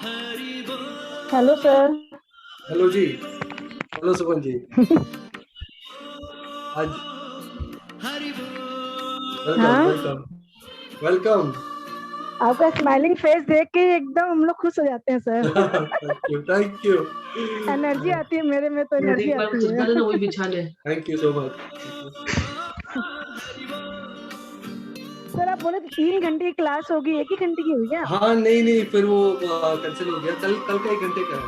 Hello sir. Hello जी। Hello Suman ji. आज welcome हाँ, welcome welcome. आपका स्माइलिंग फेस देख के एकदम हम लोग खुश हो जाते हैं sir. Thank you thank you. Energy आती है, मेरे में तो एनर्जी एक बार आती चिपका है। देना, वही बिछा ले। Thank you so much. Sir आप बोले तो 3 घंटे की क्लास होगी, एक ही घंटे की हुई क्या? हाँ नहीं नहीं, फिर वो कैंसिल हो गया। कल कल का 1 घंटे का है।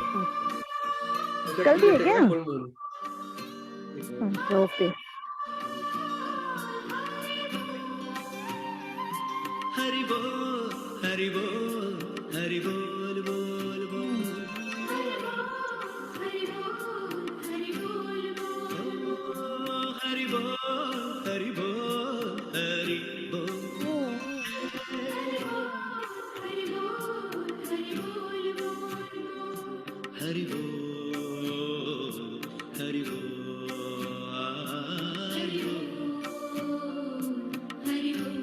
कल का कल एक भी है घंटे का क्या? है फुल मून। अच्छा, ओके। हरि बोल हरि बोल हरि बोल बोल बोल हरि बोल हरि बोल हरि बोल हरि बोल हरि बोल हरि बोल हरि बोल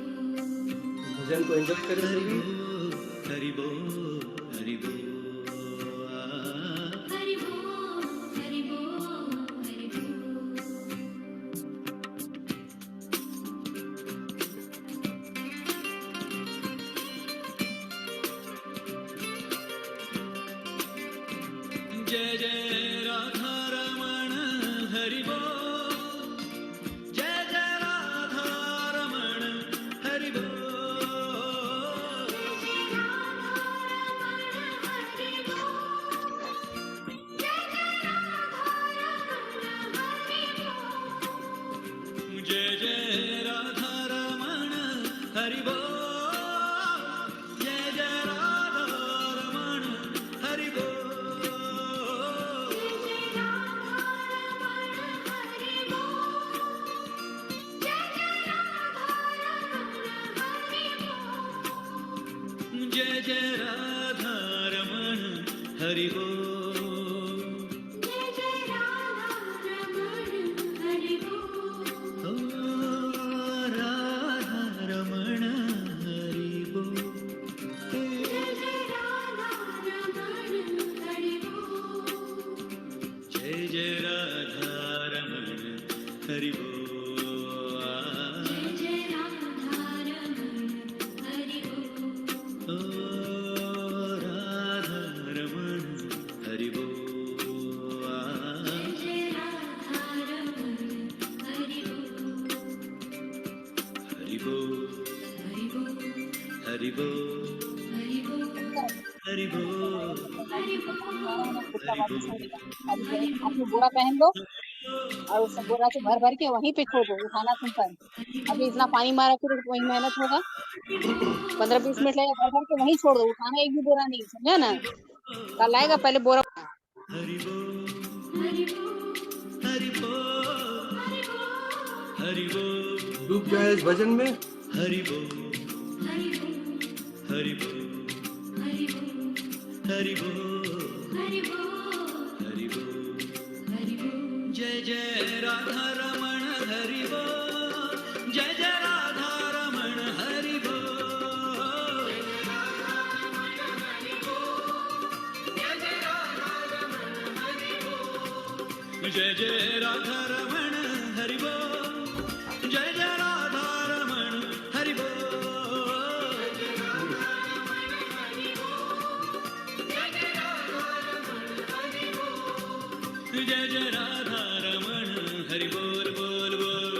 भजन को एंजॉय करें सभी। हरि बोल हरि बोल हरि बोल हरि बोल हरि बोल। जय जय राधा रमण हरि बोल। जय जय राधा रमण हरि बोल। जय जय राधा रमण हरि बोल। जय जय राधा रमण हरि बोल। जय जय राधा रमण हरि बोल। जय जय राधा रमण हरि बोल। ओ राधा रमण हरि बोल। जय जय राधा रमण हरि बोल। जय जय राधा रमण हरि बोल। जय जय राधा रमण हरि बोल। ओ राधा रमण हरि बोल। जय जय राधा रमण हरि बोल। हरि बोल हरि बोल हरि बोल हरि बोल हरि बोल हरि बोल। अपनी बोरा पहन लो और उस बोरा से भर भर के वहीं पे छोड़ दो, उठाना तुम पर। अभी इतना पानी मारा फिर वही मेहनत होगा। 15-20 मिनट लगेगा, भर भर के वहीं छोड़ दो, उठाना एक भी बोरा नहीं, समझा ना। कल आएगा पहले बोरा। हरि बोल हरि बोल हरि बोल हरि बोल डूब जाए इस भजन में। हरि बोल हरि बोल हरि बोल हरि बोल हरि बोल हरि बोल हरि बोल। जय जय राधा रमण हरि बोल। जय जय राधा रमण हरि बोल। जय जय राधा रमण हरि बोल। जय जय राधा रमण हरि बोल। जय जय राधा रमण हरि बोल बोल बोल। जय जय राधा रमण हरि बोल बोल बोल।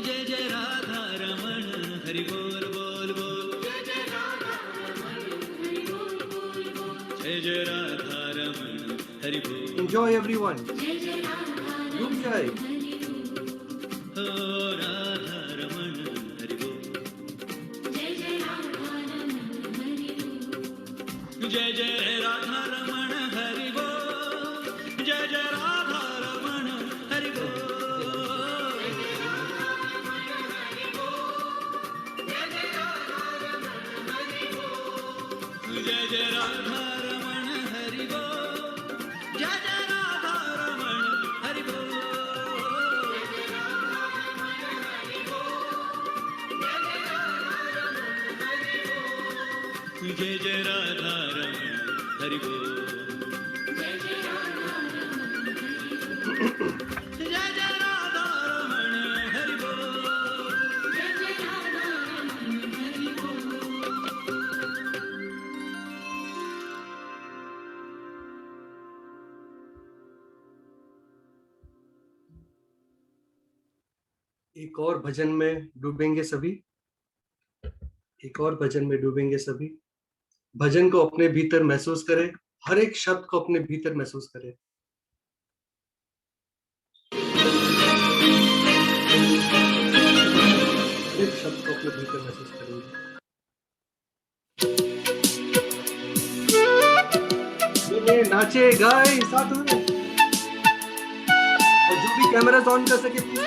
जय जय राधा रमण हरि बोल बोल बोल। जय जय राधा रमण हरि बोल बोल बोल। जय जय राधा रमण हरि बोल। Enjoy everyone. जय जय राधा डूब जाए। हरि बोल। ओ राधा रमण हरि बोल। जय जय राधा रमण हरि बोल। जय जय राधा रमण हरि बोल। जय जय राधा रमण हरि बोल। जय जय राधा रमण हरि बोल। जय जय राधा रमण हरि बोल। जय जय राधा रमण हरि बोल। जय जय राधा रमण हरि बोल। एक और भजन में डूबेंगे सभी, एक और भजन में डूबेंगे सभी। भजन को अपने भीतर महसूस करें, हर एक शब्द को अपने भीतर महसूस करें। हर एक शब्द को अपने भीतर महसूस करेंगे। ये नाचे गाए साथ में, और जो भी कैमरा ऑन कर सके प्लीज।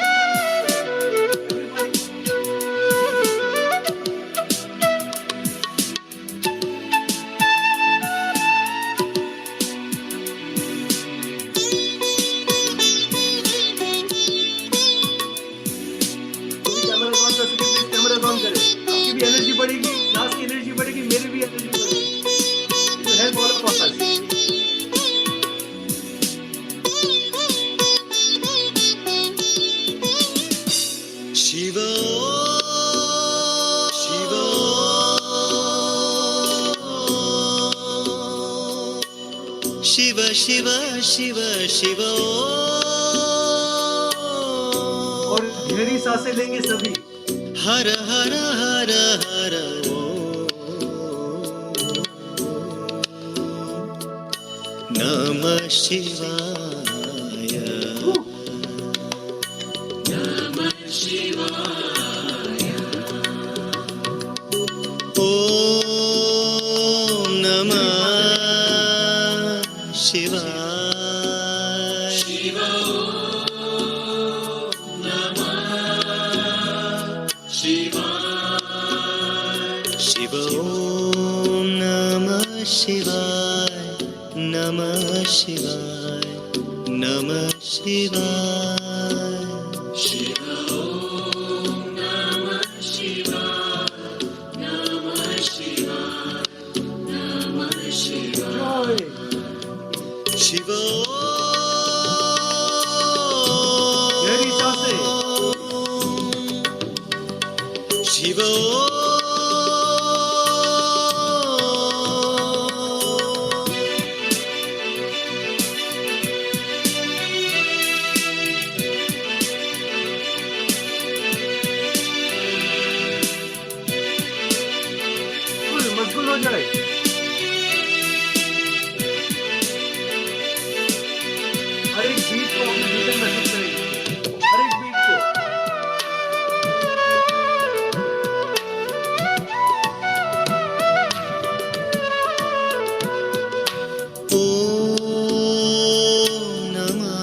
आपकी भी एनर्जी बढ़ेगी, क्लास की एनर्जी बढ़ेगी, मेरी भी एनर्जी बढ़ेगी। तो help all of us. Shiv Shiv Shiv Shiv Shiv Shiv. और गहरी सांसें लेंगे सभी। हर हर हर हर नमः शिवाय। नमः शिवाय। ओम नमः शिवाय। शिव शिव ओम नमः शिवाय। नमः शिवाय। नमः शिवाय। शिव ओम नमः शिवाय। नमः शिवाय। नमः शिवाय। शिव गहरी सांसें। शिव मशगूल हो जाए। हर एक बीट को अपने भीतर महसूस करेंगे, हर एक बीट को। ओम नमः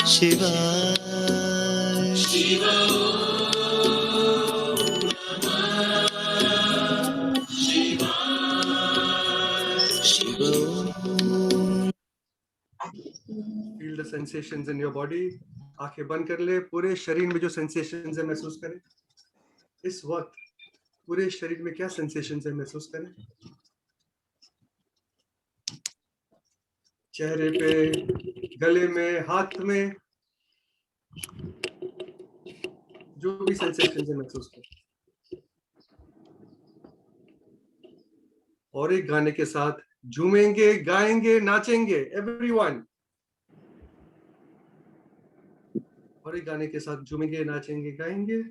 शिवाय। Shiv Feel the sensations in your body. आंखें बंद कर ले, पूरे शरीर में जो सेंसेशंस है महसूस करें। इस वक्त पूरे शरीर में क्या सेंसेशंस है महसूस करें। चेहरे पे, गले में, हाथ में, जो भी सेंसेशंस है महसूस करें। और एक गाने के साथ झूमेंगे, गाएंगे, नाचेंगे एवरीवन। और एक गाने के साथ झूमेंगे, नाचेंगे, गाएंगे।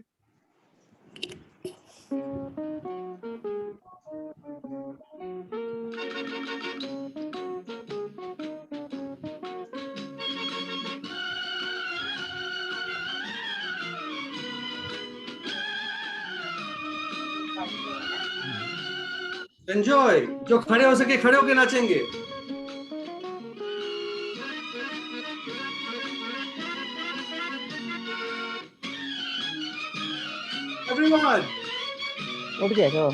एंजॉय। जो खड़े हो सके खड़े होके नाचेंगे। एवरीवन उठ गया क्या?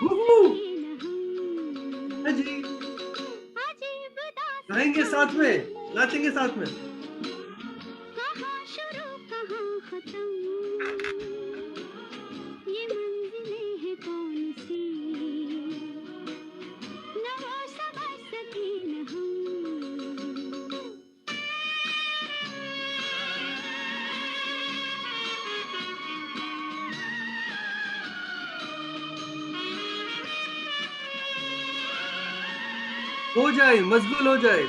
वूहू! हाँ जी, गाएंगे साथ में, नाचेंगे साथ में। हो जाए, मशगूल हो जाए।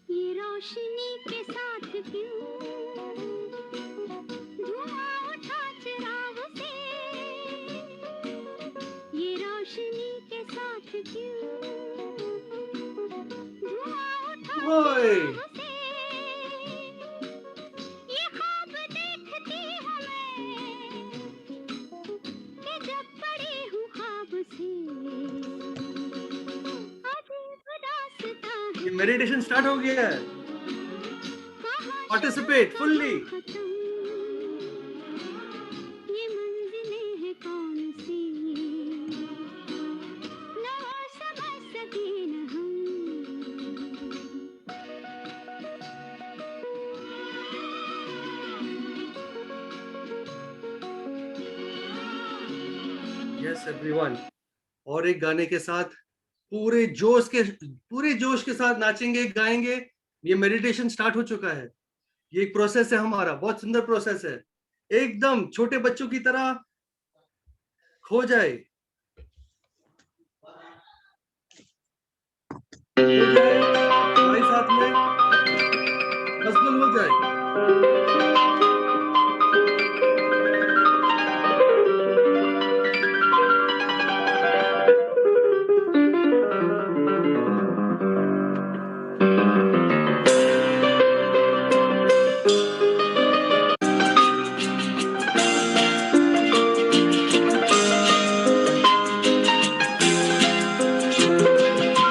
ये रोशनी के साथ क्यों धुआं उठा चिराग से, ये रोशनी के साथ क्यों धुआं उठा ओए! चिराग से, ये ख्वाब देखती हूँ मैं कि जब पड़ी हूँ ख्वाब से, अजीब दास्तां है ये मेडिटेशन स्टार्ट हो गया है। Participate fully. ये मंजिलें हैं कौन सी, न वो समझ सके न हम। यस एवरीवन, और एक गाने के साथ पूरे जोश के साथ नाचेंगे, गाएंगे। ये मेडिटेशन स्टार्ट हो चुका है। ये एक प्रोसेस है हमारा, बहुत सुंदर प्रोसेस है, एकदम छोटे बच्चों की तरह खो जाए, हमारे साथ में मशगूल हो जाए।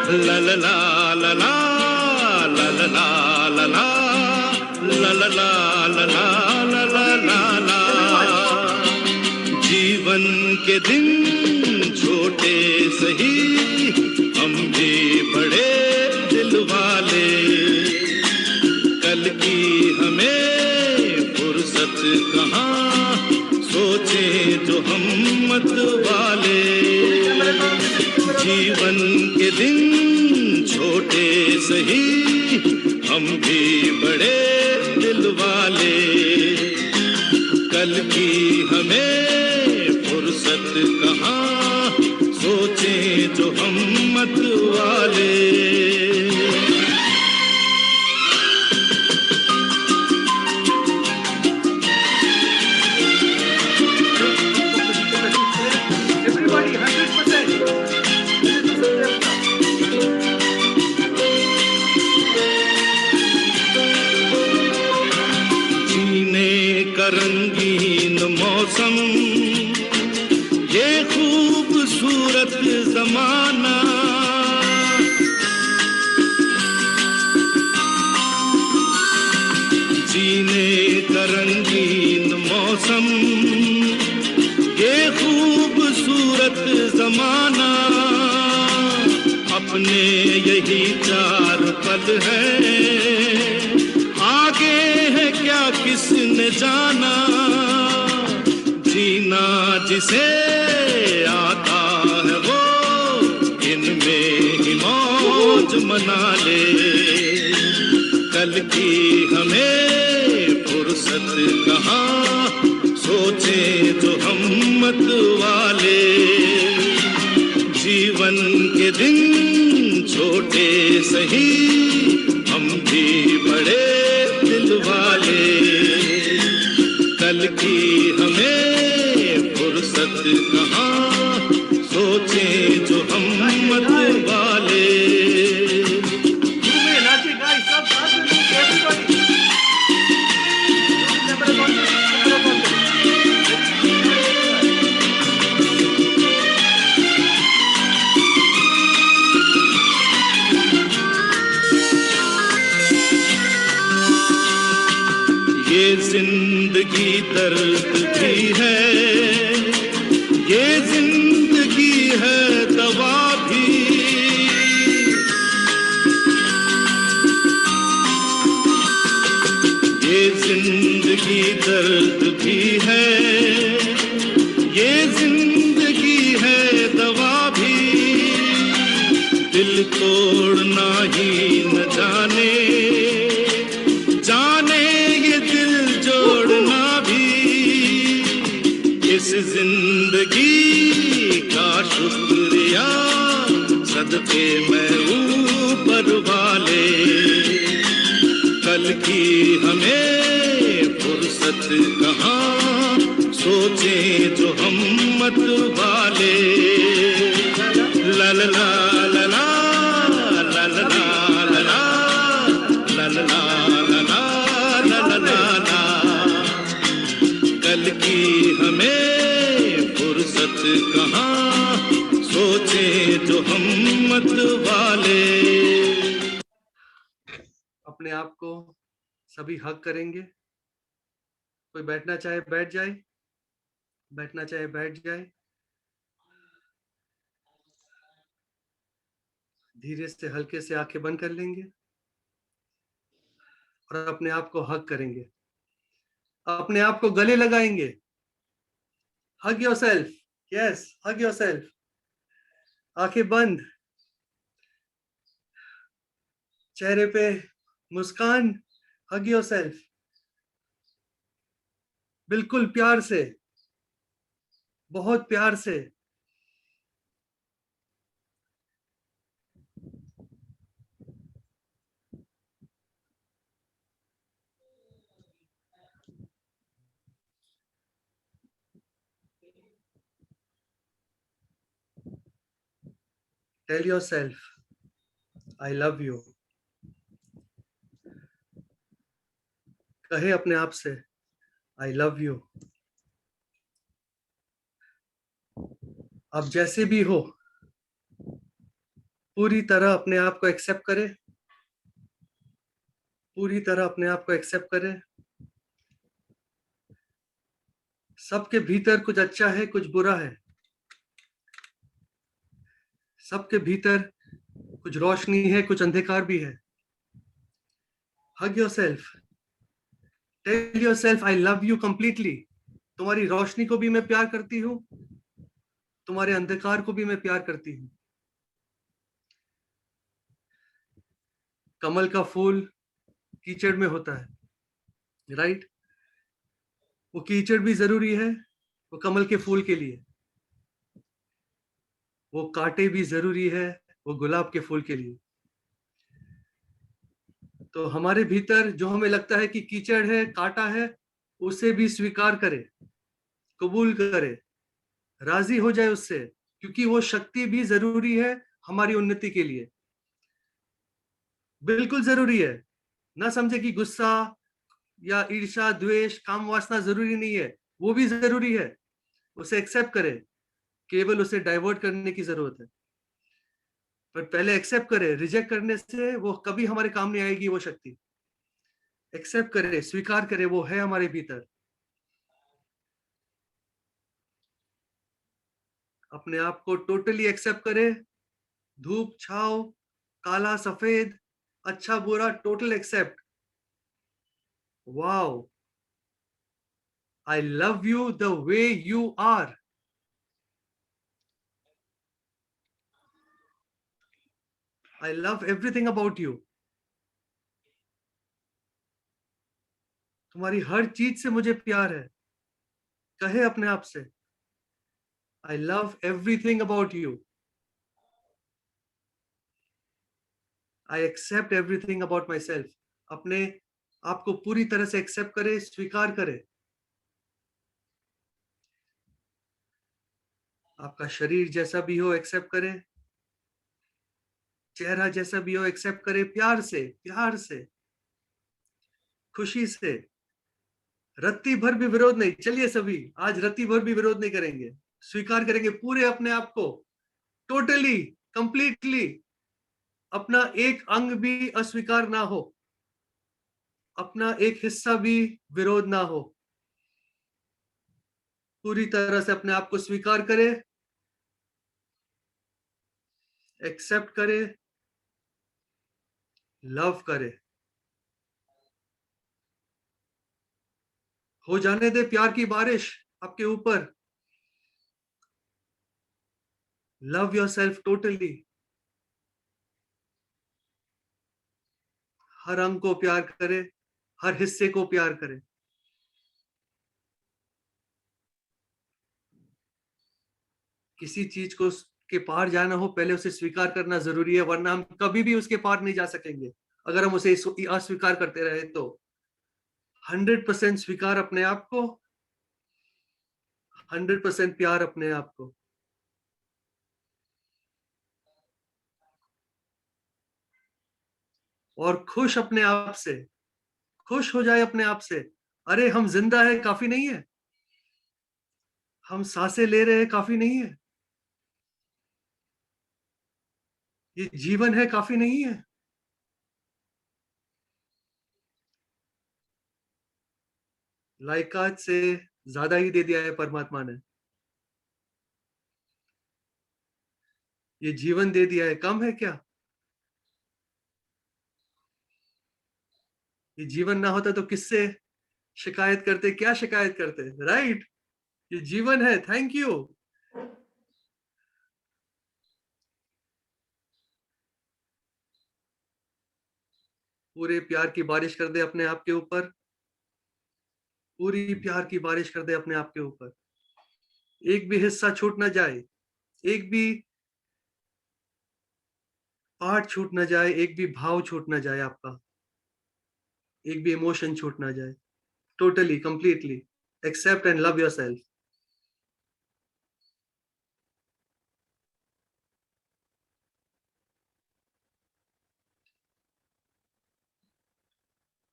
La la la la la la la la la la la la la la la la la la। जीवन के दिन छोटे सही, हम भी बड़े दिल वाले, कल की हमें फुर्सत कहाँ, सोचें जो हम मत वाले। जीवन के दिन छोटे सही, हम भी बड़े दिल वाले, कल की हमें फुर्सत कहाँ, सोचें जो हम मत वाले। Everybody 100%. जीने का रंगीन मौसम, ये खूबसूरत जमाना, जीने का रंगीन मौसम, ये खूबसूरत जमाना, अपने यही चार पल हैं, आगे है क्या किसने जाना। जीना जिसे आता है वो इनमें ही मौज मना ले, कल की हमें फुर्सत कहाँ, सोचे जो हम मत वाले। जीवन के दिन छोटे सही, हम भी बड़े दिल वाले, कल की हमें फुर्सत कहाँ, सोचे जो हम मत वाले। घूमे, नाचे, गाए, सब साथ में मिलके, everybody. जिंदगी दर्द भी है, ये जिंदगी है दवा भी। ये जिंदगी दर्द भी है, ये जिंदगी है दवा भी। दिल तोड़ना ही न जाने, जाने ये दिल जोड़ना भी। इस जिंदगी का शुक्रिया सदके मैं ऊपर वाले, कल की हमें फुर्सत कहाँ, सोचें जो हम मत वाले। ला ला ला ला ला ला ला ला ला ला ला ला ला। कल की हमें फुर्सत कहाँ, सोचें जो हम मत वाले। अपने आप को सभी हग करेंगे। कोई बैठना चाहे बैठ जाए, बैठना चाहे बैठ जाए। धीरे से हल्के से आंखें बंद कर लेंगे और अपने आप को हग करेंगे, अपने आप को गले लगाएंगे। हग योरसेल्फ, यस, हग योरसेल्फ। आंखें बंद, चेहरे पे मुस्कान। हग योरसेल्फ, बिल्कुल प्यार से, बहुत प्यार से। Tell yourself, I love you. कहे अपने आप से, I love you. अब जैसे भी हो, पूरी तरह अपने आप को एक्सेप्ट करे, पूरी तरह अपने आप को एक्सेप्ट करे। सबके भीतर कुछ अच्छा है, कुछ बुरा है। सबके भीतर कुछ रोशनी है, कुछ अंधकार भी है। Hug yourself, tell yourself I love you completely. तुम्हारी रोशनी को भी मैं प्यार करती हूँ, तुम्हारे अंधकार को भी मैं प्यार करती हूँ। कमल का फूल कीचड़ में होता है, राइट? वो कीचड़ भी जरूरी है, वो कमल के फूल के लिए। वो कांटे भी जरूरी है, वो गुलाब के फूल के लिए। तो हमारे भीतर जो हमें लगता है कि कीचड़ है, कांटा है, उसे भी स्वीकार करे, कबूल करे, राजी हो जाए उससे, क्योंकि वो शक्ति भी जरूरी है हमारी उन्नति के लिए। बिल्कुल जरूरी है। ना समझे कि गुस्सा या ईर्ष्या, द्वेष, काम वासना जरूरी नहीं है, वो भी जरूरी है। उसे एक्सेप्ट करे, केवल उसे डाइवर्ट करने की जरूरत है। पर पहले एक्सेप्ट करे, रिजेक्ट करने से वो कभी हमारे काम नहीं आएगी वो शक्ति। एक्सेप्ट करे, स्वीकार करे, वो है हमारे भीतर। अपने आप को टोटली एक्सेप्ट करे। धूप, छाव, काला, सफेद, अच्छा, बुरा, total accept. Wow, I love you the way you are. I love everything about you. तुम्हारी हर चीज से मुझे प्यार है। कहे अपने आप से, I love everything about you. I accept everything about myself. अपने आप को पूरी तरह से एक्सेप्ट करे, स्वीकार करे। आपका शरीर जैसा भी हो एक्सेप्ट करे, चेहरा जैसा भी हो एक्सेप्ट करे, प्यार से, प्यार से, खुशी से। रत्ती भर भी विरोध नहीं। चलिए सभी आज रत्ती भर भी विरोध नहीं करेंगे, स्वीकार करेंगे पूरे अपने आप को, टोटली, कंप्लीटली। अपना एक अंग भी अस्वीकार ना हो, अपना एक हिस्सा भी विरोध ना हो। पूरी तरह से अपने आप को स्वीकार करे, एक्सेप्ट करे, लव करे। हो जाने दे प्यार की बारिश आपके ऊपर। Love yourself totally. हर अंग को प्यार करे, हर हिस्से को प्यार करे। किसी चीज को के पार जाना हो, पहले उसे स्वीकार करना जरूरी है, वरना हम कभी भी उसके पार नहीं जा सकेंगे अगर हम उसे अस्वीकार करते रहे तो। 100% स्वीकार अपने आप को, 100% प्यार अपने आप को। और खुश अपने आप से, खुश हो जाए अपने आप से। अरे हम जिंदा है काफी नहीं है, हम सांसें ले रहे हैं काफी नहीं है, ये जीवन है काफी नहीं है। लायकात से ज्यादा ही दे दिया है परमात्मा ने। ये जीवन दे दिया है, कम है क्या? ये जीवन ना होता तो किससे शिकायत करते, क्या शिकायत करते, राइट? ये जीवन है, थैंक यू। पूरे प्यार की बारिश कर दे अपने आप के ऊपर, पूरी प्यार की बारिश कर दे अपने आप के ऊपर। एक भी हिस्सा छूट ना जाए, एक भी पार्ट छूट ना जाए, एक भी भाव छूट ना जाए आपका, एक भी इमोशन छूट ना जाए। Totally, completely accept and love yourself.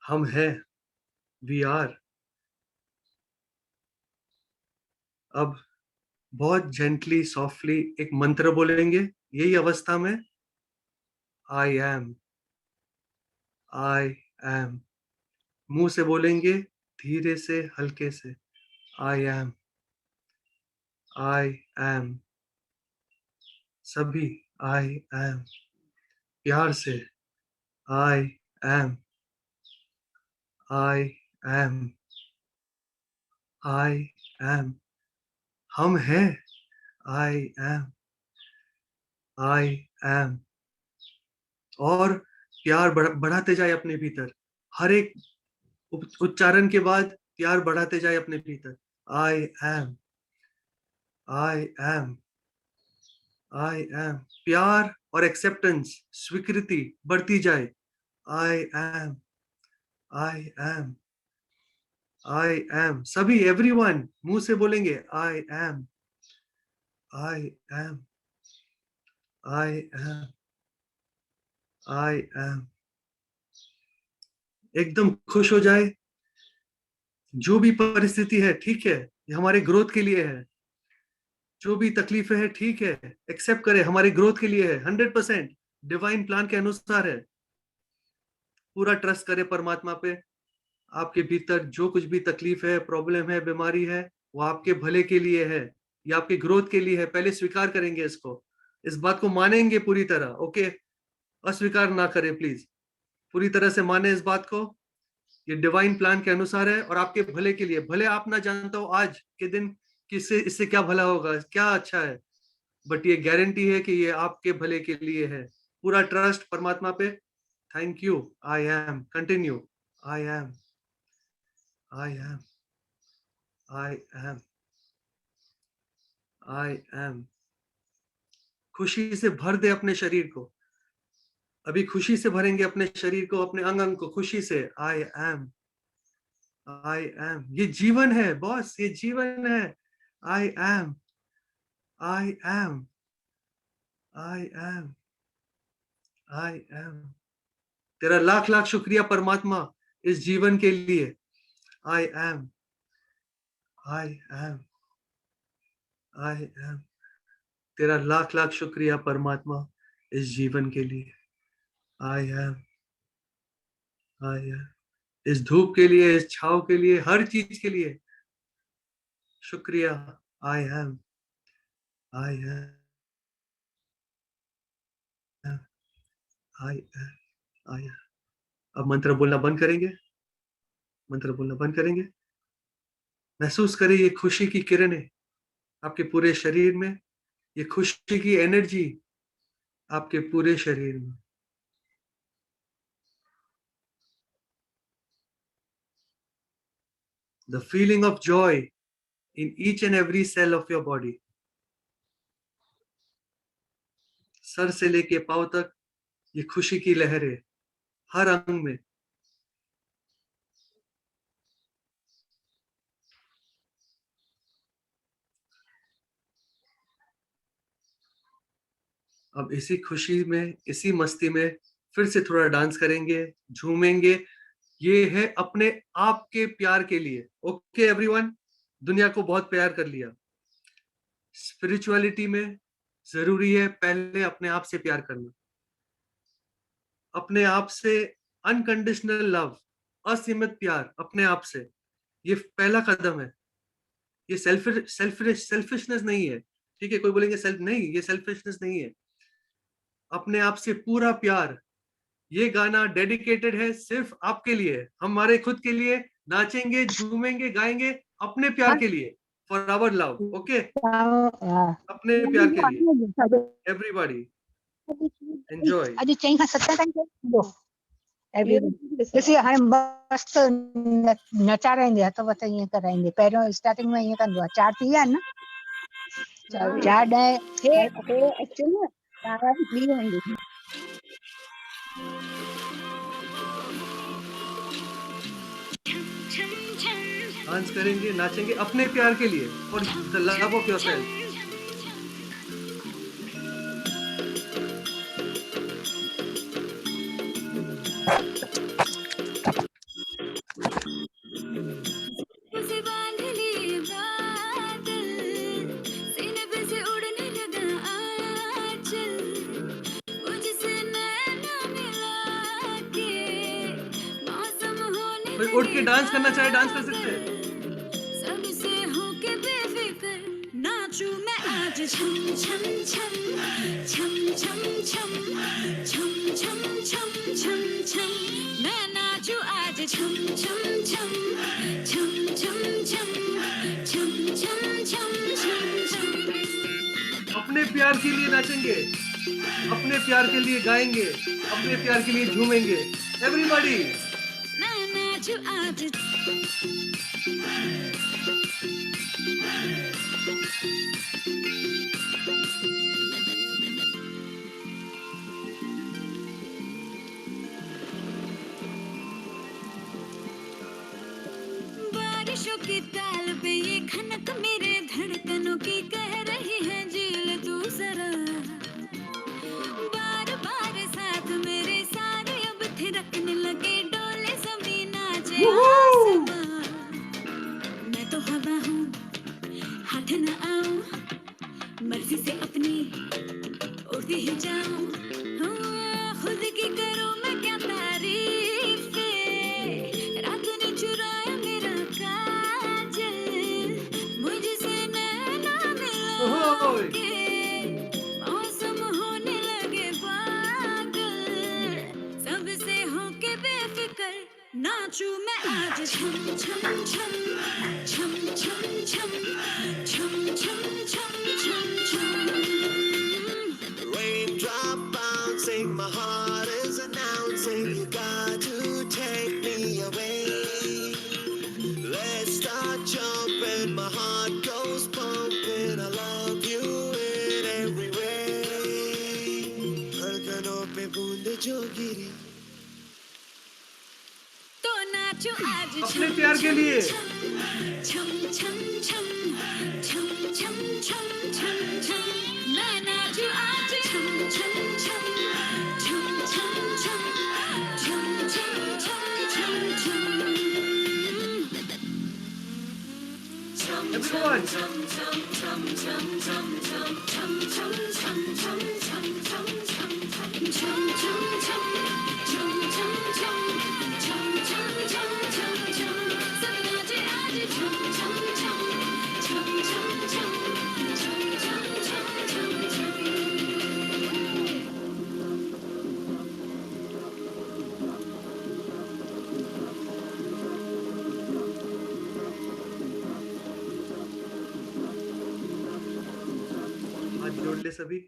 हम हैं, वी आर। अब बहुत जेंटली सॉफ्टली एक मंत्र बोलेंगे यही अवस्था में। I am, I am. मुंह से बोलेंगे धीरे से, हल्के से। I am, I am. सभी आई एम, प्यार से। I am, I am, I am. हम हैं, आई एम, आई एम। और प्यार बढ़ाते जाए अपने भीतर। हर एक उच्चारण के बाद प्यार बढ़ाते जाए अपने भीतर। I am, I am, I am. प्यार और एक्सेप्टेंस, स्वीकृति बढ़ती जाए। I am, I am, I am. सभी, एवरीवन मुंह से बोलेंगे I am, I am, I am, I am. एकदम खुश हो जाए। जो भी परिस्थिति है ठीक है, ये हमारे ग्रोथ के लिए है। जो भी तकलीफें है ठीक है, एक्सेप्ट करे, हमारे ग्रोथ के लिए है। 100% डिवाइन प्लान के अनुसार है। पूरा ट्रस्ट करे परमात्मा पे। आपके भीतर जो कुछ भी तकलीफ है, प्रॉब्लम है, बीमारी है, वो आपके भले के लिए है, ये आपके ग्रोथ के लिए है। पहले स्वीकार करेंगे इसको, इस बात को मानेंगे पूरी तरह। ओके, अस्वीकार ना करें प्लीज, पूरी तरह से माने इस बात को। ये डिवाइन प्लान के अनुसार है और आपके भले के लिए। भले आप ना जानता हो आज के दिन कि इससे क्या भला होगा, क्या अच्छा है, बट ये गारंटी है कि ये आपके भले के लिए है। पूरा ट्रस्ट परमात्मा पे। Thank you, I am. Continue, I am, I am, I am, I am. खुशी से भर दे अपने शरीर को। अभी खुशी से भरेंगे अपने शरीर को, अपने अंग अंग को खुशी से। I am, I am. ये जीवन है बॉस, ये जीवन है। I am, I am, I am, I am. तेरा लाख लाख शुक्रिया परमात्मा इस जीवन के लिए। I am, I am, I am. तेरा लाख लाख शुक्रिया परमात्मा इस जीवन के लिए। I am, I am. इस धूप के लिए, इस छाव के लिए, हर चीज के लिए शुक्रिया। I am, I am, I am, I am. अब मंत्र बोलना बंद करेंगे, मंत्र बोलना बंद करेंगे। महसूस करें ये खुशी की किरणें आपके पूरे शरीर में, ये खुशी की एनर्जी आपके पूरे शरीर में। The feeling of joy in each and every cell of your body. Sir से लेके पांव तक ये खुशी की लहरें हर अंग में। अब इसी खुशी में, इसी मस्ती में फिर से थोड़ा डांस करेंगे, झूमेंगे। ये है अपने आप के प्यार के लिए। ओके एवरीवन, दुनिया को बहुत प्यार कर लिया। स्पिरिचुअलिटी में जरूरी है पहले अपने आप से प्यार करना, अपने आप से अनकंडीशनल लव, असीमित प्यार अपने आप से। ये पहला कदम है। ये सेल्फिशनेस नहीं है, ठीक है? कोई बोलेंगे सेल्फ नहीं, ये सेल्फिशनेस नहीं है। अपने आप से पूरा प्यार। ये गाना डेडिकेटेड है सिर्फ आपके लिए, हमारे खुद के लिए। नाचेंगे, झूमेंगे, गाएंगे अपने प्यार के लिए, फॉर आवर लव। ओके, अपने प्यार के लिए। Everybody enjoy. अॼु चईं खां 7 ताईं ॾिसी हाणे मस्त नचाराईंदे हथ वथ ईअं कराईंदे। पहिरियों स्टार्टिंग में ईअं कंदो आहे। 4 थी विया आहिनि न? 4 ॾह एक्चुअली तारा भी फ्री होंगे। डांस करेंगे, नाचेंगे अपने प्यार के लिए, for the love of yourself. कोई उठ के डांस करना चाहे डांस कर सकते हैं। सबसे होके बेफिक्र नाचूं मैं आज छम छम छम छम छम छम छम छम छम छम छम मैं नाचूं आज छम छम छम छम छम छम छम छम छम छम छम। अपने प्यार के लिए नाचेंगे, अपने प्यार के लिए गाएंगे, अपने प्यार के लिए झूमेंगे। एवरीबॉडी मैं नाचूं आज बारिशों की ताल पे ये खनक मेरे धड़कनों की कह रही है झील तू जरा। बार बार साथ मेरे सारे अब थिरकने लगे, डोले जमीन नाचे आसमां। मैं तो हवा हूँ, हाथ न आऊं, मर्जी से अपनी उड़ती ही जाऊं। खुद की करूं मैं क्या तारीफ, रात ने चुराया मेरा काजल, मुझसे नैना मिला के मौसम होने लगे पागल। सबसे होके बेफिक्र नाचूं मैं आज छम छम छम छम छम छम छम छम छम छम छम। Raindrop bouncing, my heart is announcing, you got to take me away. Let's start jumping, my heart goes pumping, I love you in every way. धड़कनों पे बूंद जो गिरी, तो नाचो आज अपने प्यार के लिए। छम छम छम छम छम छम छम छम मैं नाचूं आज छम छम छम छम छम छम छम छम छम छम छम। Everyone. Chum chum chum chum chum chum chum chum chum chum ले सभी,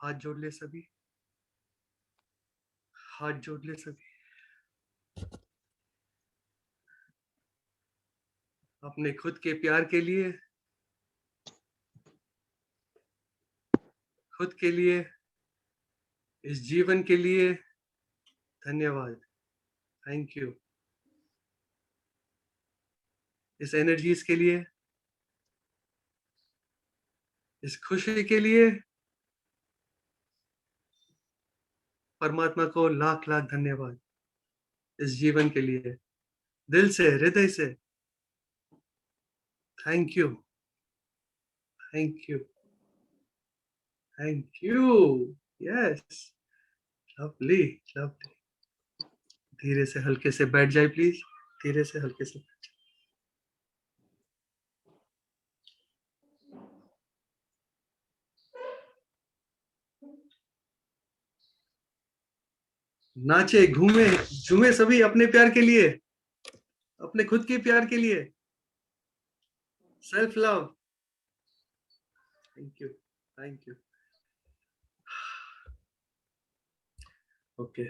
हाथ जोड़ ले सभी, हाथ जोड़ ले सभी। अपने खुद के प्यार के लिए, खुद के लिए, इस जीवन के लिए धन्यवाद, थैंक यू। इस एनर्जीज के लिए, इस खुशी के लिए परमात्मा को लाख लाख धन्यवाद। इस जीवन के लिए दिल से, हृदय से thank you, thank you, thank you. Yes, lovely, lovely. धीरे से हल्के से बैठ जाए प्लीज, धीरे से हल्के से बैठ जाए। नाचे, घूमे, झूमे सभी अपने प्यार के लिए, अपने खुद के प्यार के लिए। Self love, thank you, thank you. Okay,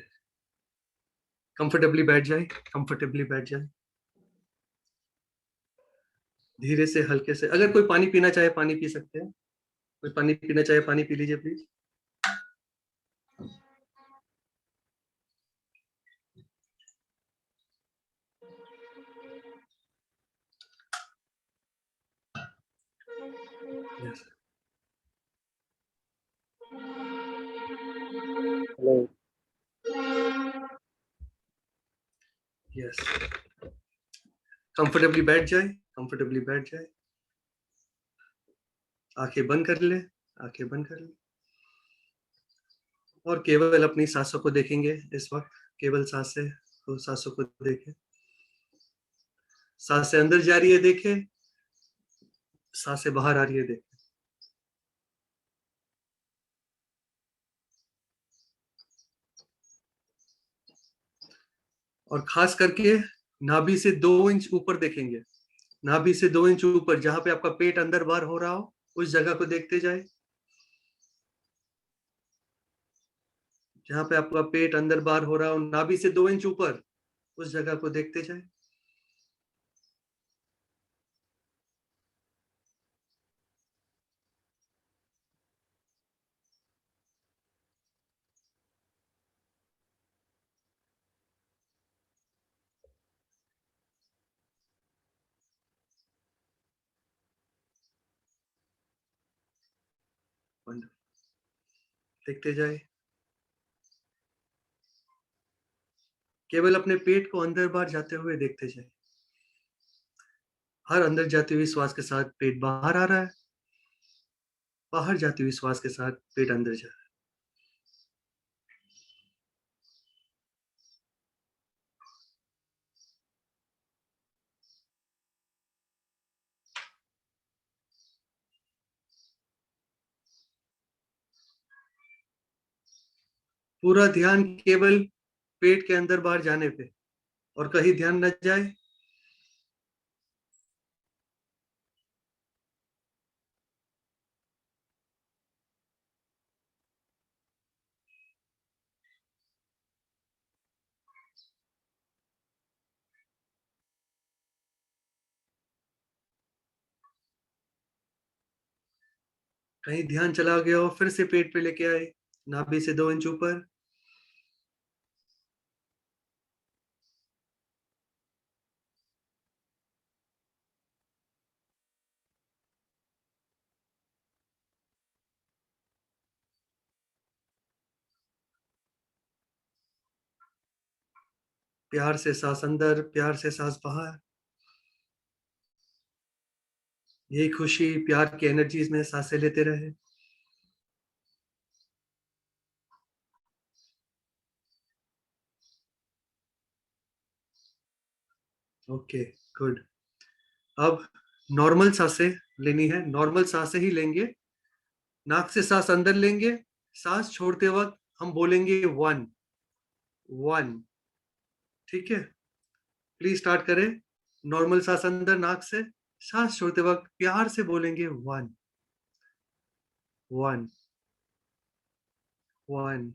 comfortably बैठ जाए, कंफर्टेबली बैठ जाए। धीरे से हल्के से, अगर कोई पानी पीना चाहे पानी पी सकते हैं, कोई पानी पीना चाहे पानी पी लीजिए please. Yes, hello. Yes, comfortably बैठ जाए, कंफर्टेबली बैठ जाए। आंखें बंद कर ले, आंखें बंद कर ले, और केवल अपनी सांसों को देखेंगे इस वक्त। केवल सांसें, तो सांसों को देखें। सांसें अंदर जा रही है देखे, सांसें बाहर आ रही है देखे। और खास करके नाभि से 2 इंच ऊपर देखेंगे, नाभि से 2 इंच ऊपर, जहां पे आपका पेट अंदर बाहर हो रहा हो उस जगह को देखते जाए। जहां पे आपका पेट अंदर बाहर हो रहा हो, नाभि से 2 इंच ऊपर, उस जगह को देखते जाए। देखते जाए। केवल अपने पेट को अंदर बाहर जाते हुए देखते जाए। हर अंदर जाती हुई श्वास के साथ पेट बाहर आ रहा है, बाहर जाती हुई श्वास के साथ पेट अंदर जा रहा है। पूरा ध्यान केवल पेट के अंदर बाहर जाने पे, और कहीं ध्यान न जाए। कहीं ध्यान चला गया हो, फिर से पेट पे लेके आए, नाभि से 2 इंच ऊपर। प्यार से सांस अंदर, प्यार से सांस बाहर। यही खुशी, प्यार की एनर्जीज में सांसें लेते रहे। Okay, good. अब नॉर्मल सांसें लेनी है, नॉर्मल सांसें ही लेंगे। नाक से सांस अंदर लेंगे, सांस छोड़ते वक्त हम बोलेंगे 1 1। ठीक है, प्लीज स्टार्ट करें। नॉर्मल सांस अंदर नाक से, सांस छोड़ते वक्त प्यार से बोलेंगे 1 1। One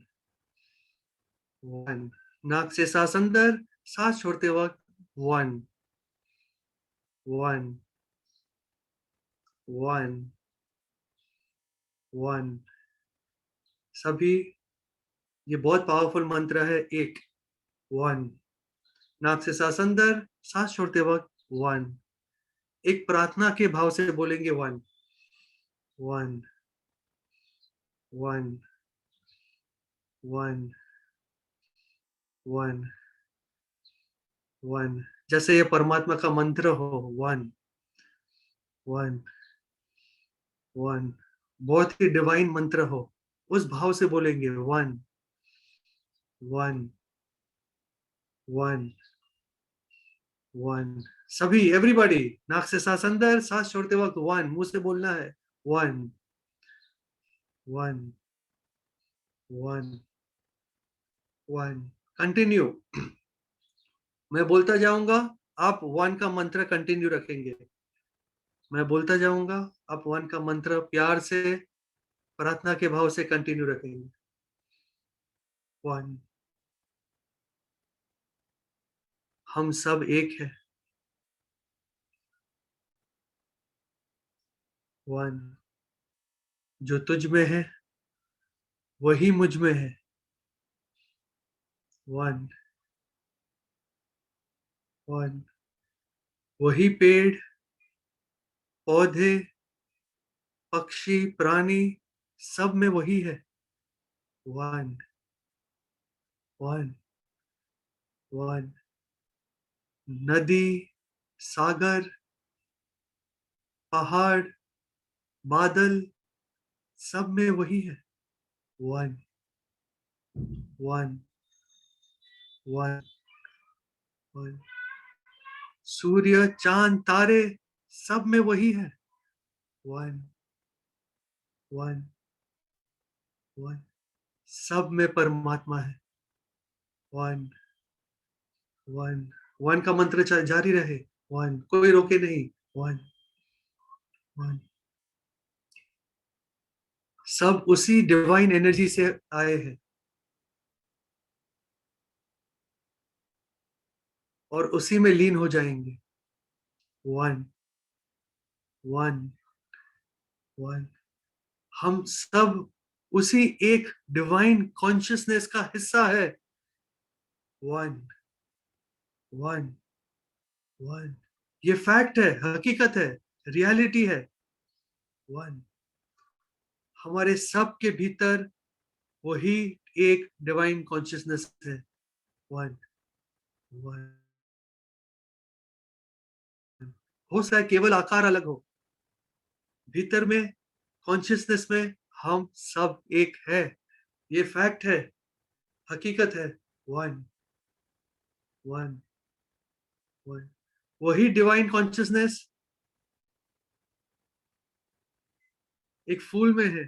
one. नाक से सांस अंदर, सांस छोड़ते वक्त वन वन वन वन। सभी, ये बहुत पावरफुल मंत्र है। एक, वन। नाक से सांस अंदर, सांस छोड़ते वक्त वन। एक प्रार्थना के भाव से बोलेंगे one one one one one one. जैसे ये परमात्मा का मंत्र हो, वन वन वन। बहुत ही डिवाइन मंत्र हो, उस भाव से बोलेंगे वन वन वन वन। सभी, एवरीबॉडी, नाक से सांस अंदर, सांस छोड़ते वक्त वन, मुंह से बोलना है one one one one. Continue. मैं बोलता जाऊंगा, आप वन का मंत्र कंटिन्यू रखेंगे। मैं बोलता जाऊंगा, आप वन का मंत्र प्यार से, प्रार्थना के भाव से कंटिन्यू रखेंगे। वन। हम सब एक है। वन। जो तुझ में है वही मुझ में है। One one. वही पेड़ पौधे पक्षी प्राणी, सब में वही है। One one one. नदी, सागर, पहाड़, बादल, सब में वही है। One one one one. सूर्य, चांद, तारे, सब में वही है। One one one. सब में परमात्मा है। वन वन वन का मंत्र जारी रहे। वन, कोई रोके नहीं। One one. सब उसी डिवाइन एनर्जी से आए हैं और उसी में लीन हो जाएंगे। One one one. हम सब उसी एक डिवाइन कॉन्शियसनेस का हिस्सा है। One one one. ये फैक्ट है, हकीकत है, रियलिटी है। वन। हमारे सब के भीतर वही एक डिवाइन कॉन्शियसनेस है। One one. हो सकता है केवल आकार अलग हो, भीतर में कॉन्शियसनेस में हम सब एक है। ये फैक्ट है, हकीकत है। One one one. वही डिवाइन कॉन्शियसनेस एक फूल में है,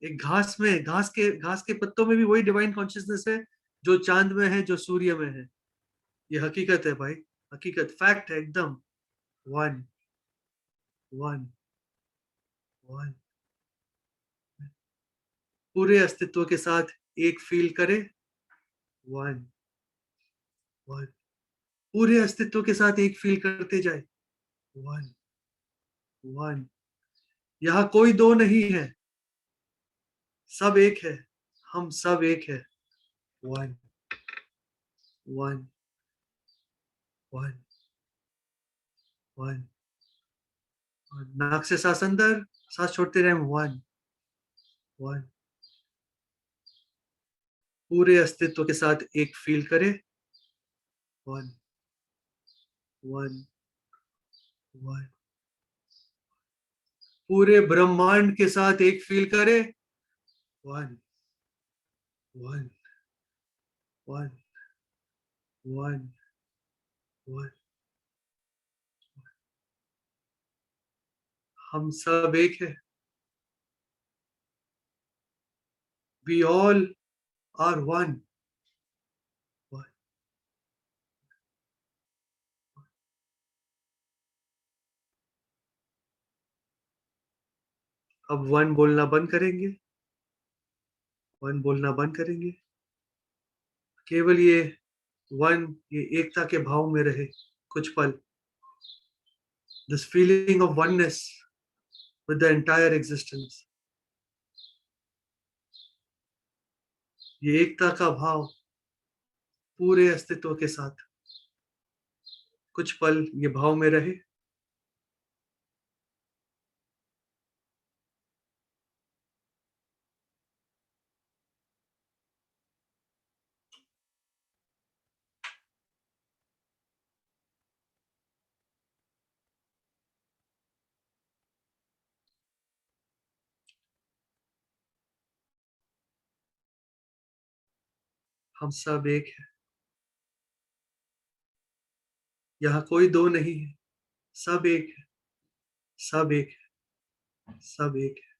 एक घास में, घास के पत्तों में भी वही डिवाइन कॉन्शियसनेस है जो चांद में है, जो सूर्य में है। ये हकीकत है भाई, हकीकत, फैक्ट है एकदम। One one one. पूरे अस्तित्व के साथ एक फील करे। One one. पूरे अस्तित्व के साथ एक फील करते जाए। One one. यहाँ कोई दो नहीं है, सब एक है। हम सब एक है। One one one one. नाक से सांस अंदर, सांस छोड़ते रहे। One one. पूरे अस्तित्व के साथ एक फील करे। One one one. पूरे ब्रह्मांड के साथ एक फील करे। One one one one one. हम सब एक है। We all are one. अब वन बोलना बंद करेंगे। वन बोलना बंद करेंगे। केवल ये वन, ये एकता के भाव में रहे कुछ पल। This feeling of oneness with the entire existence, ये एकता का भाव पूरे अस्तित्व के साथ कुछ पल ये भाव में रहे। हम सब एक है, यहाँ कोई दो नहीं है, सब एक है, सब एक है, सब एक है।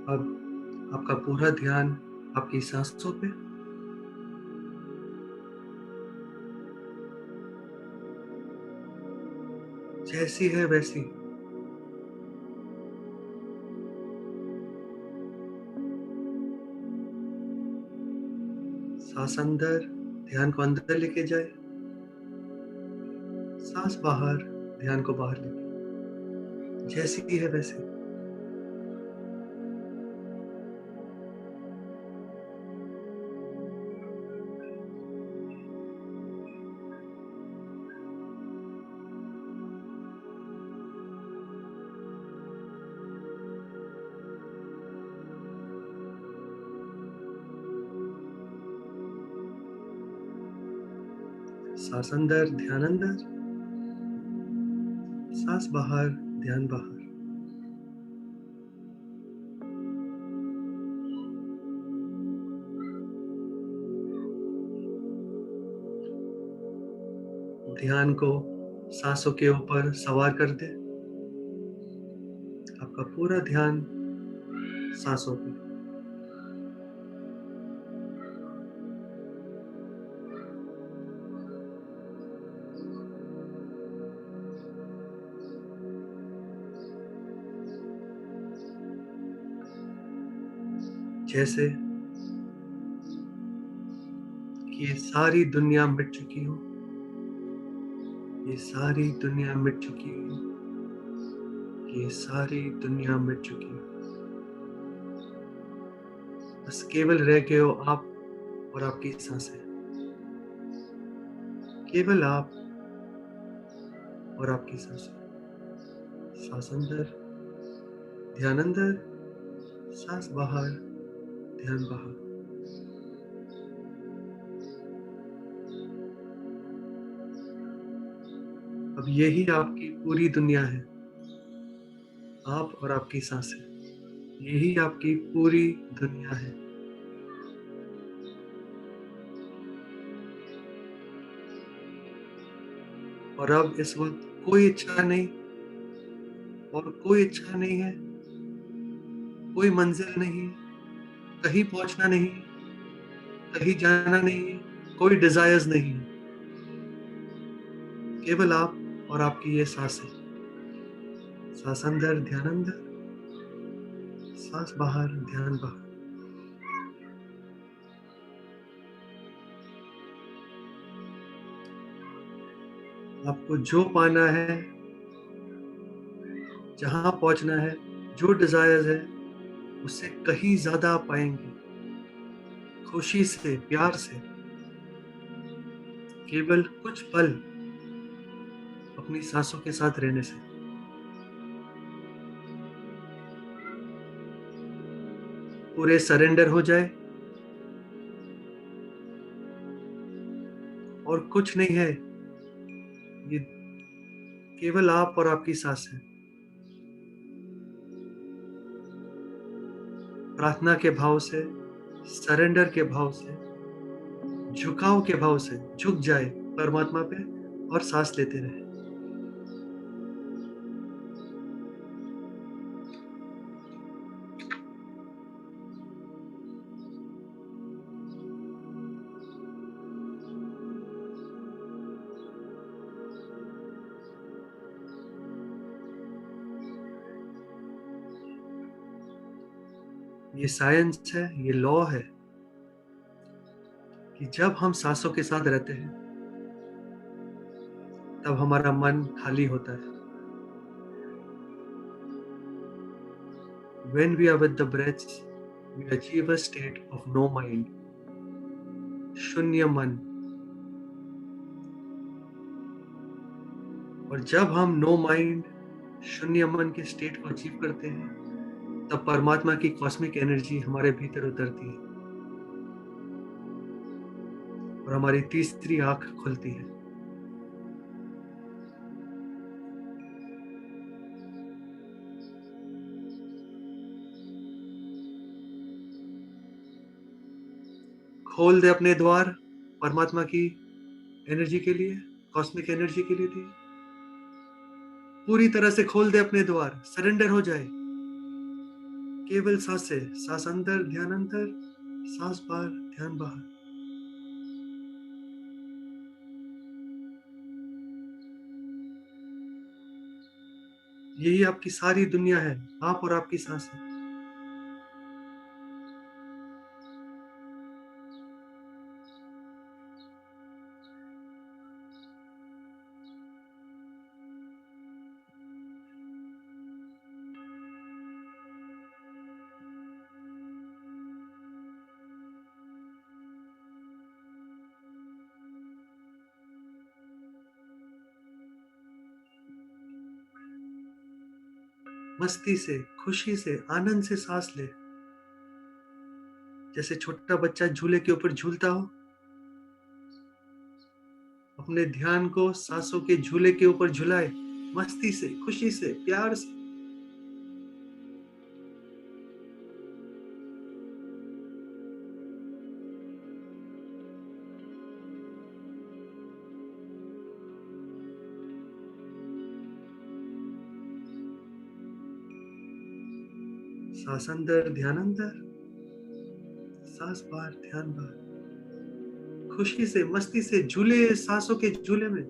अब आपका पूरा ध्यान आपकी सांसों पे, जैसी है वैसी। सांस अंदर, ध्यान को अंदर लेके जाए, सांस बाहर, ध्यान को बाहर लेके, जैसी है वैसी। सांस अंदर, ध्यान अंदर, सांस बाहर, ध्यान बाहर। ध्यान को सांसों के ऊपर सवार कर दे, आपका पूरा ध्यान सांसों पे। जैसे कि ये सारी दुनिया मिट चुकी हो, ये सारी दुनिया मिट चुकी हो, ये सारी दुनिया मिट चुकी हो। बस केवल रह गए हो आप और आपकी सांसें, केवल आप और आपकी सांसें। सांस अंदर, ध्यान अंदर, सांस बाहर, ध्यान बाहर। अब यही आपकी पूरी दुनिया है, आप और आपकी सांसें, यही आपकी पूरी दुनिया है। और अब इस वक्त कोई इच्छा नहीं, और कोई इच्छा नहीं है, कोई मंजिल नहीं, कहीं पहुंचना नहीं, कहीं जाना नहीं, कोई डिजायर्स नहीं, केवल आप और आपकी ये सांसें। सांस अंदर, ध्यान अंदर, सांस बाहर, ध्यान बाहर। आपको जो पाना है, जहां पहुंचना है, जो डिजायर्स है, उससे कहीं ज्यादा आप पाएंगे, खुशी से, प्यार से। केवल कुछ पल अपनी सांसों के साथ रहने से पूरे सरेंडर हो जाए और कुछ नहीं है, ये केवल आप और आपकी सांस है। प्रार्थना के भाव से, सरेंडर के भाव से, झुकाव के भाव से झुक जाए परमात्मा पे और सांस लेते रहे। ये साइंस है, ये लॉ है कि जब हम सांसों के साथ रहते हैं तब हमारा मन खाली होता है। When we are with the breaths, we achieve a state of no mind, शून्य मन। और जब हम नो माइंड, शून्य मन के स्टेट को अचीव करते हैं तब परमात्मा की कॉस्मिक एनर्जी हमारे भीतर उतरती है और हमारी तीसरी आंख खुलती है। खोल दे अपने द्वार परमात्मा की एनर्जी के लिए, कॉस्मिक एनर्जी के लिए दिए। पूरी तरह से खोल दे अपने द्वार, सरेंडर हो जाए। केवल सांस से, सांस अंदर, ध्यान अंदर, सांस बाहर, ध्यान बाहर। यही आपकी सारी दुनिया है, आप और आपकी सांस है। मस्ती से, खुशी से, आनंद से सांस ले, जैसे छोटा बच्चा झूले के ऊपर झूलता हो। अपने ध्यान को सांसों के झूले के ऊपर झुलाए, मस्ती से, खुशी से, प्यार से। सांस अंदर, ध्यान अंदर, सांस बाहर, ध्यान बाहर। खुशी से, मस्ती से झूले सांसों के झूले में।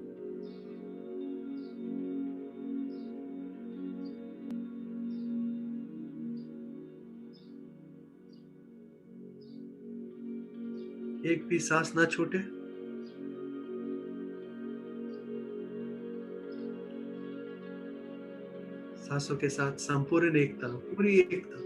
एक भी सांस ना छूटे। सांसों के साथ संपूर्ण एकता, पूरी एकता।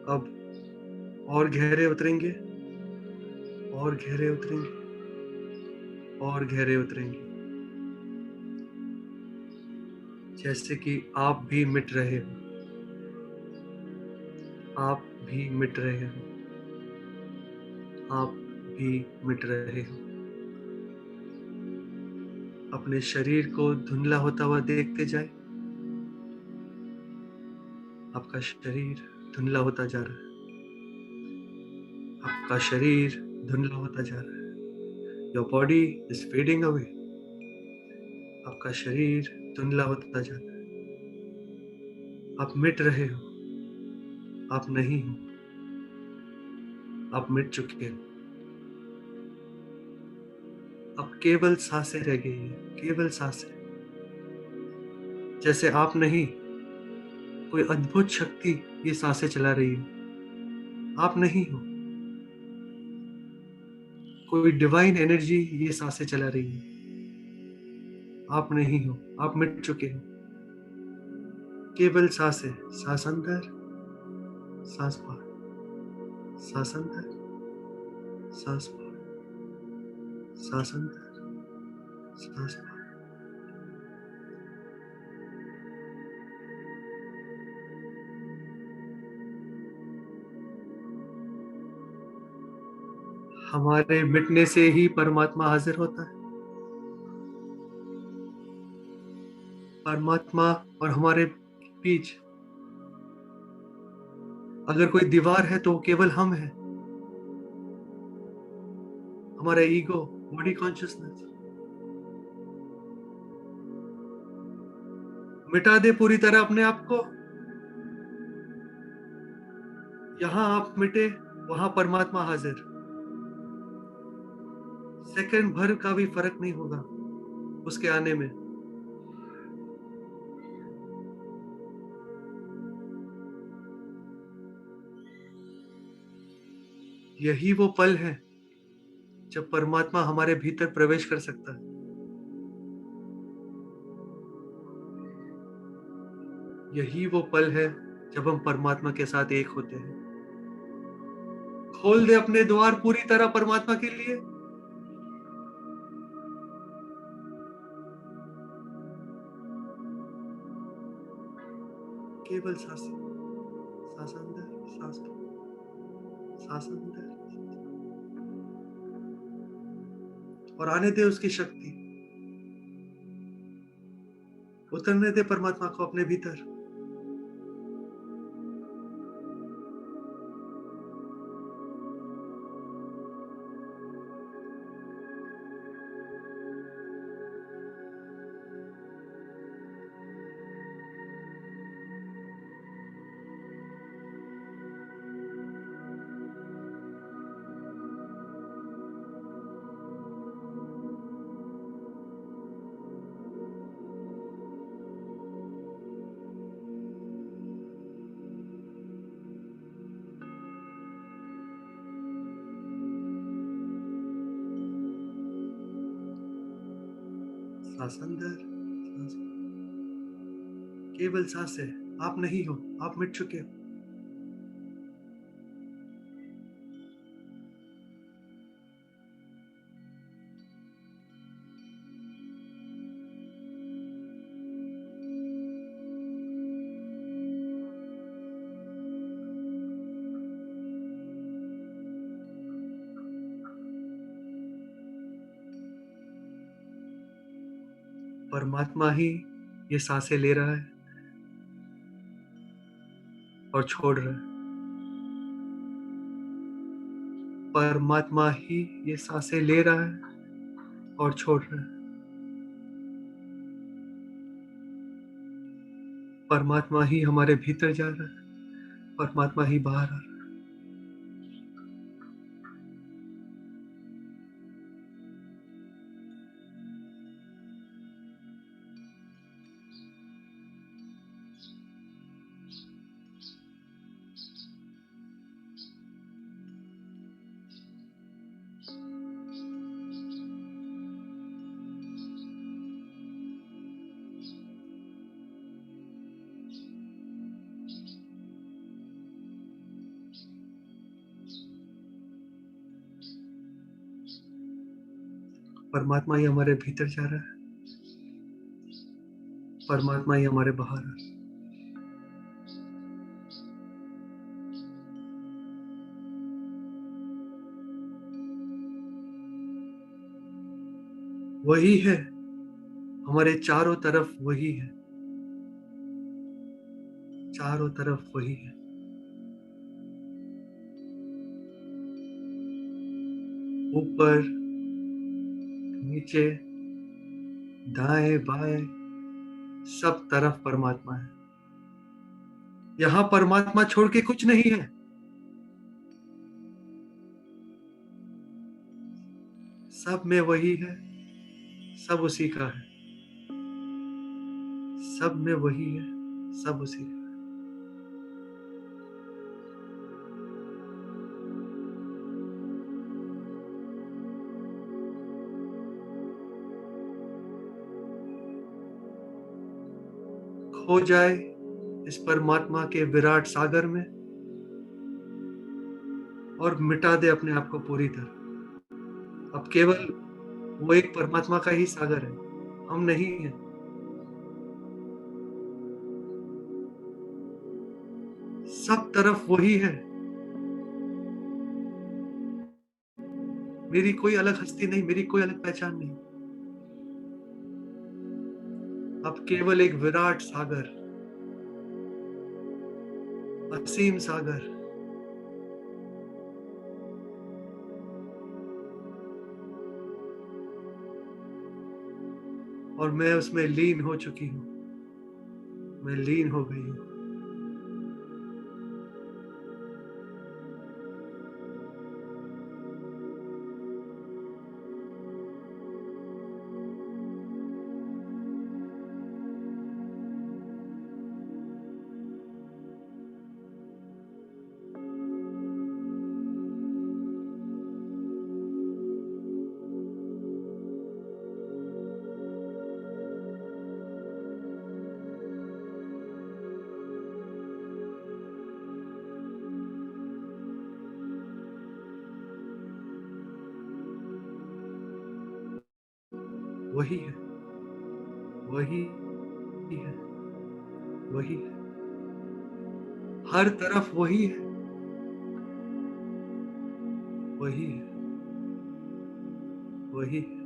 अब और गहरे उतरेंगे, और गहरे उतरेंगे, और गहरे उतरेंगे, जैसे कि आप भी मिट रहे हो। आप भी मिट रहे हो। आप भी मिट रहे हो। अपने शरीर को धुंधला होता हुआ देखते जाए। आपका शरीर धुंधला होता जा रहा है। आपका शरीर धुंधला होता जा रहा है। Your body is fading away. आपका शरीर धुंधला होता जा रहा है। आप मिट रहे हो। आप नहीं हो। आप मिट चुके हो। अब केवल सांसें रह गई हैं, केवल सांसें। जैसे आप नहीं, कोई अद्भुत शक्ति ये सांसें चला रही है। आप नहीं हो, कोई डिवाइन एनर्जी ये सांसें चला रही है। आप नहीं हो, आप मिट चुके हो। केवल सांसें, सांस अंदर, सांस बाहर, सांस अंदर, सांस बाहर, सांस अंदर, सांस बाहर। हमारे मिटने से ही परमात्मा हाजिर होता है। परमात्मा और हमारे बीच अगर कोई दीवार है तो वो केवल हम हैं, हमारा ईगो, बॉडी कॉन्शियसनेस। मिटा दे पूरी तरह अपने आप को। यहां आप मिटे, वहां परमात्मा हाजिर। सेकंड भर का भी फर्क नहीं होगा उसके आने में। यही वो पल है जब परमात्मा हमारे भीतर प्रवेश कर सकता है। यही वो पल है जब हम परमात्मा के साथ एक होते हैं। खोल दे अपने द्वार पूरी तरह परमात्मा के लिए। केवल सांस, सांस अंदर, सांस बाहर, सांस अंदर, और आने दे उसकी शक्ति। उतरने दे परमात्मा को अपने भीतर। सांस अंदर, सांस बाहर। केवल सांस है, आप नहीं हो, आप मिट चुके हो। परमात्मा ही ये सांसें ले रहा है और छोड़ रहा है। परमात्मा ही ये सांसें ले रहा है और छोड़ रहा है। परमात्मा ही हमारे भीतर जा रहा है, परमात्मा ही बाहर आ रहा है। परमात्मा ही हमारे भीतर जा रहा है, परमात्मा ही हमारे बाहर आ रहा है। वही है, हमारे चारों तरफ वही है, चारों तरफ वही है। ऊपर, नीचे, दाएं बाएं, सब तरफ परमात्मा है। यहां परमात्मा छोड़ के कुछ नहीं है। सब में वही है, सब उसी का है, सब में वही है, सब उसी का। खो जाए इस परमात्मा के विराट सागर में और मिटा दे अपने आप को पूरी तरह। अब केवल वो एक परमात्मा का ही सागर है, हम नहीं है। सब तरफ वही है, मेरी कोई अलग हस्ती नहीं, मेरी कोई अलग पहचान नहीं। अब केवल एक विराट सागर, असीम सागर। और मैं उसमें लीन हो चुकी हूं, मैं लीन हो गई हूं। वही है, वही है, वही है, हर तरफ वही है, वही है, वही है।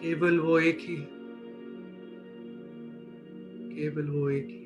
केवल वो एक ही है, केवल वो एक ही।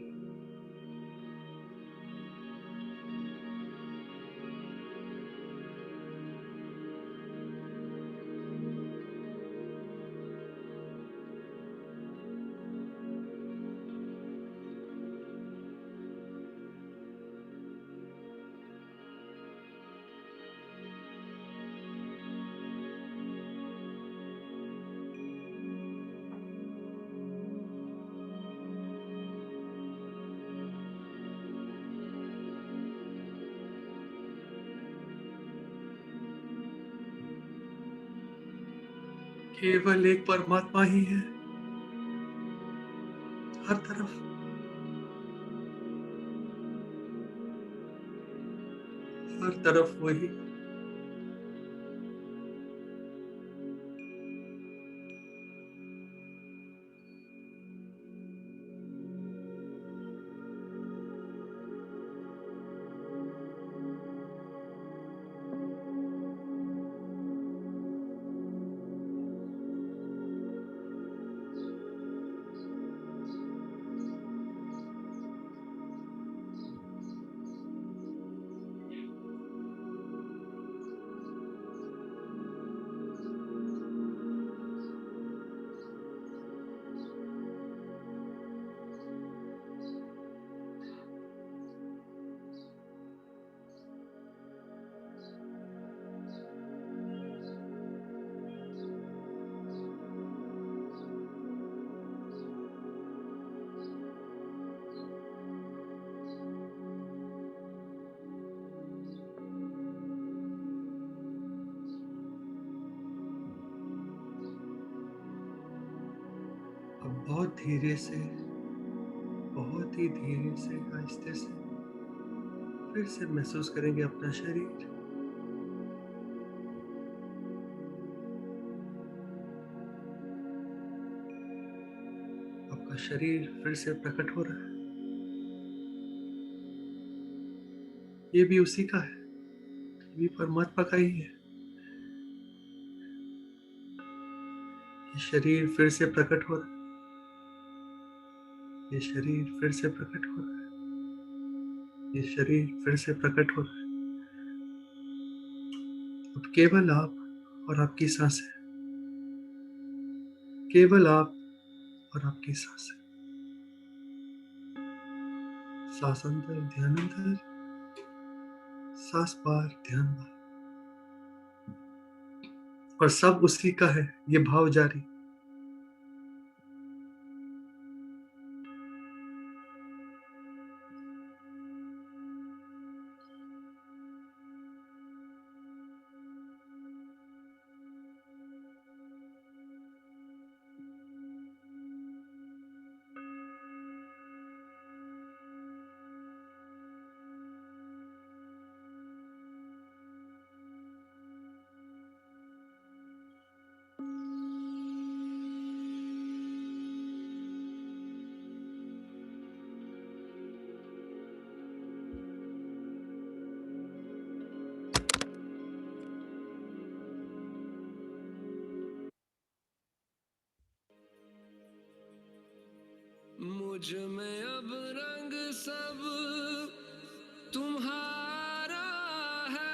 केवल एक परमात्मा ही है, हर तरफ, हर तरफ वही। अब बहुत धीरे से, बहुत ही धीरे से, आहिस्ते से फिर से महसूस करेंगे अपना शरीर। और शरीर फिर से प्रकट हो रहा है। ये भी उसी का है, ये भी परमात्मा का ही है। ये शरीर फिर से प्रकट हो रहा है, ये शरीर फिर से प्रकट हो रहा है, ये शरीर फिर से प्रकट हो रहा है। अब केवल आप और आपकी सांसें, केवल आप और आपकी सांसें। सांस अंदर, ध्यान अंदर, सांस बाहर, ध्यान बाहर, और सब उसी का है, ये भाव जारी। मुझ में अब रंग सब तुम्हारा है,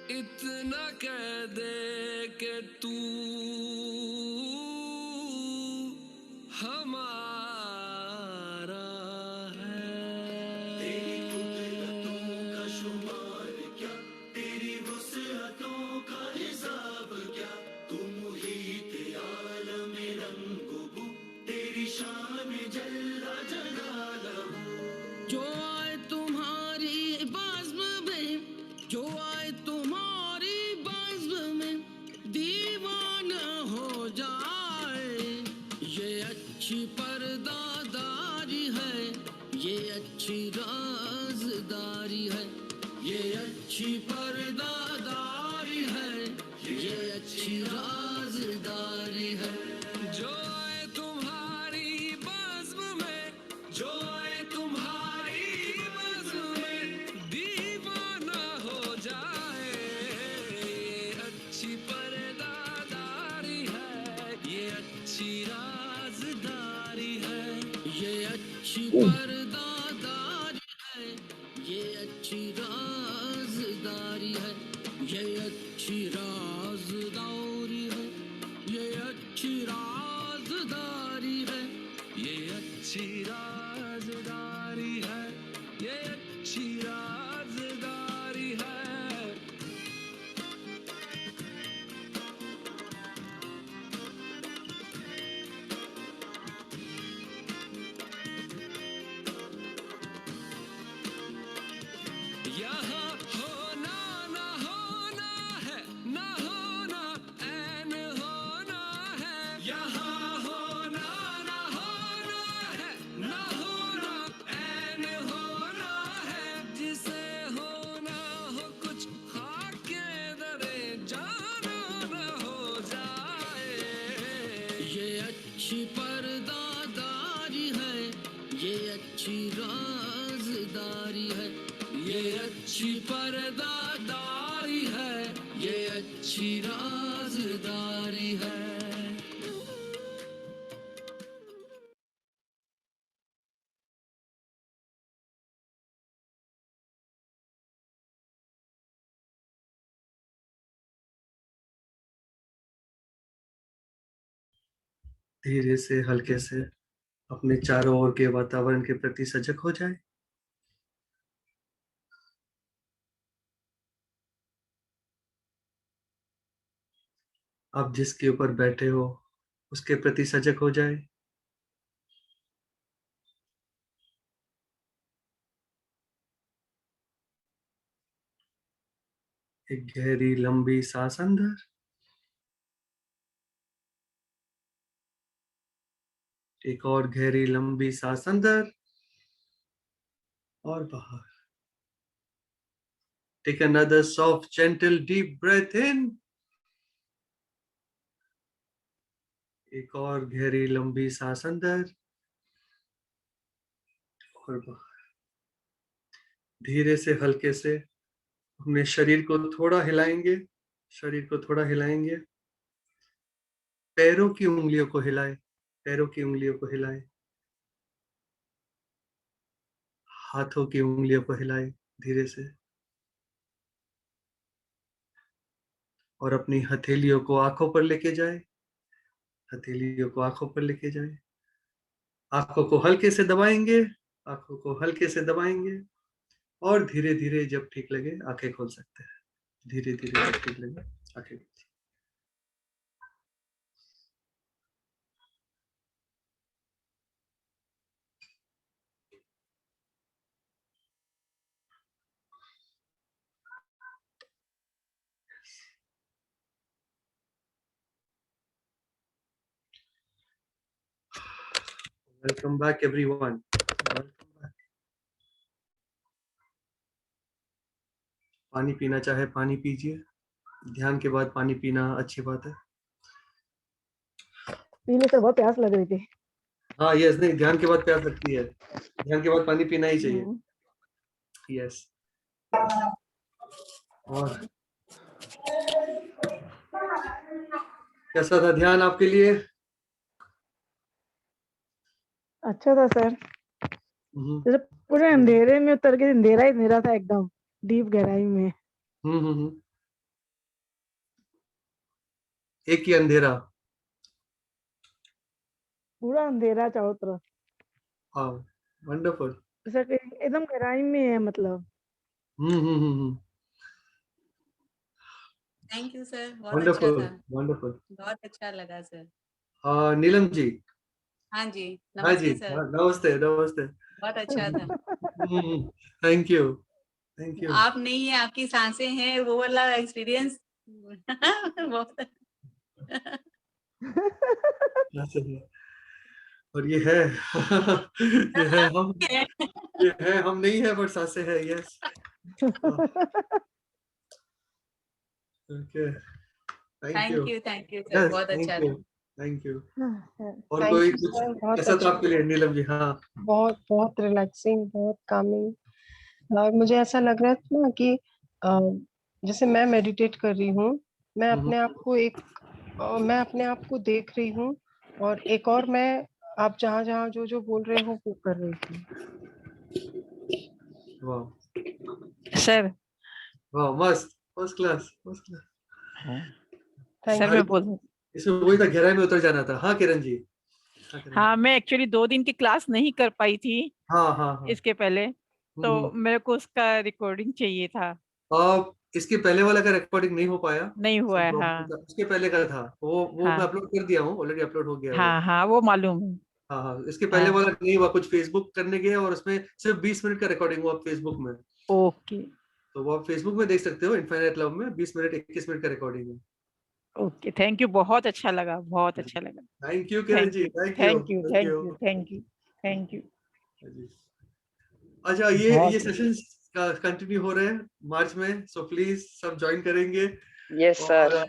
इतना कह दे कि तू हमारा है। तेरी कुदरतों का शुमार क्या, तेरी वुसअतों का हिसाब क्या, तू मुहीत आलम रंगो बू, तेरी शान जल्ला जलालहू। जो आए तुम्हारी बाज़्म में, जो आए तुम्हारी बाज़्म में, दीवाना हो जाए। ये अच्छी पर्दादारी है, ये अच्छी राज़दारी है, ये अच्छी पर्दादारी है, ये अच्छी राज़दारी है। जो आए तुम्हारी बाज़्म में, जो आए तुम्हारी बाज़्म में, दीवाना हो जाए। ये अच्छी पर्दादारी है, ये अच्छी राज़दारी है, ये अच्छी पर्दादारी है, ये अच्छी राज़दारी है, ये अच्छी राज़दारी है, ये अच्छी राज़दारी है, ये अच्छी राज़दारी है, ये अच्छी राज़दारी है। यहाँ होना ना होना है, ना होना ऐन होना है। यहाँ होना ना होना है, ना होना ऐन होना है। जिसे होना हो कुछ खाके दरे जाना ना हो जाए। ये अच्छी पर्दादारी है, ये अच्छी राज़दारी है, ये अच्छी पर्दादारी है, ये अच्छी राज़दारी है। धीरे से, हल्के से अपने चारों ओर के वातावरण के प्रति सजग हो जाए। आप जिसके ऊपर बैठे हो उसके प्रति सजग हो जाए। एक गहरी लंबी सांस अंदर, एक और गहरी लंबी सांस अंदर और बाहर। Take another soft, gentle, deep breath in. एक और गहरी लंबी सांस अंदर और बाहर। धीरे से हल्के से अपने शरीर को थोड़ा हिलाएंगे, शरीर को थोड़ा हिलाएंगे। पैरों की उंगलियों को हिलाएं, पैरों की उंगलियों को हिलाएं। हाथों की उंगलियों को हिलाएं धीरे से। और अपनी हथेलियों को आंखों पर लेके जाए, हथेलियों को आंखों पर लेके जाए। आंखों को हल्के से दबाएंगे, आंखों को हल्के से दबाएंगे और धीरे धीरे जब ठीक लगे आंखें खोल सकते हैं। धीरे धीरे जब ठीक लगे आंखें खोल। Welcome back everyone. Welcome back. पानी पीना चाहे पानी पीजिए। ध्यान के बाद पानी पीना अच्छी बात है। पीने से बहुत प्यास लग रही थी। हाँ यस, नहीं ध्यान के बाद प्यास लगती है, ध्यान के बाद पानी पीना ही चाहिए। यस। और कैसा था ध्यान आपके लिए? अच्छा था सर। जैसे पूरे अंधेरे में उतर के अंधेरा ही अंधेरा था, एकदम डीप गहराई में। एक ही अंधेरा, पूरा अंधेरा चारों तरफ। हाँ वंडरफुल। जैसे कि एकदम गहराई में है मतलब। थैंक यू सर, बहुत अच्छा वंडरफुल था, वंडरफुल। बहुत अच्छा लगा सर। नीलम जी। हाँ जी, हाँ जी, नमस्ते सर, नमस्ते नमस्ते। बहुत अच्छा था। Thank you thank you. आप नहीं है, आपकी सांसें हैं, वो वाला एक्सपीरियंस बहुत। और ये है ये है हम नहीं है बट सांसें है। Yes. Okay, thank you sir, बहुत अच्छा था। Thank you. और कोई कुछ कैसा था आपके लिए नीलम जी? हाँ बहुत बहुत रिलैक्सिंग, बहुत कामिंग। और मुझे ऐसा लग रहा था ना कि जैसे मैं मेडिटेट कर रही हूँ, मैं अपने आप को देख रही हूँ और एक और मैं आप जहाँ जहाँ जो जो बोल रहे हो वो कर रही थी। वाह सर। वाह, मस्त, first class first class. Sir मैं बोल इसमें वही था, गहराई में उतर जाना था। हाँ किरण जी। हाँ, मैं एक्चुअली 2 दिन की क्लास नहीं कर पाई थी। हाँ इसके पहले तो मेरे को उसका रिकॉर्डिंग चाहिए था। इसके पहले वाला का रिकॉर्डिंग नहीं हो पाया, नहीं हुआ है। हाँ उसके पहले का था वो हाँ, मैं अपलोड कर दिया हूँ, ऑलरेडी अपलोड हो गया है। हाँ हाँ वो मालूम है। हाँ इसके पहले वाला नहीं हुआ, कुछ फेसबुक करने गए और उसमें सिर्फ 20 मिनट का रिकॉर्डिंग हुआ फेसबुक में। ओके, तो वो आप फेसबुक में देख सकते हो, इनफाइनाइट लव में 20 मिनट 21 मिनट का रिकॉर्डिंग है। ओके, थैंक यू, बहुत अच्छा लगा, बहुत अच्छा लगा। Thank you Kiran ji, thank you. अच्छा, ये सेशंस कंटिन्यू हो रहे हैं मार्च में, सो प्लीज सब ज्वाइन करेंगे। Yes sir.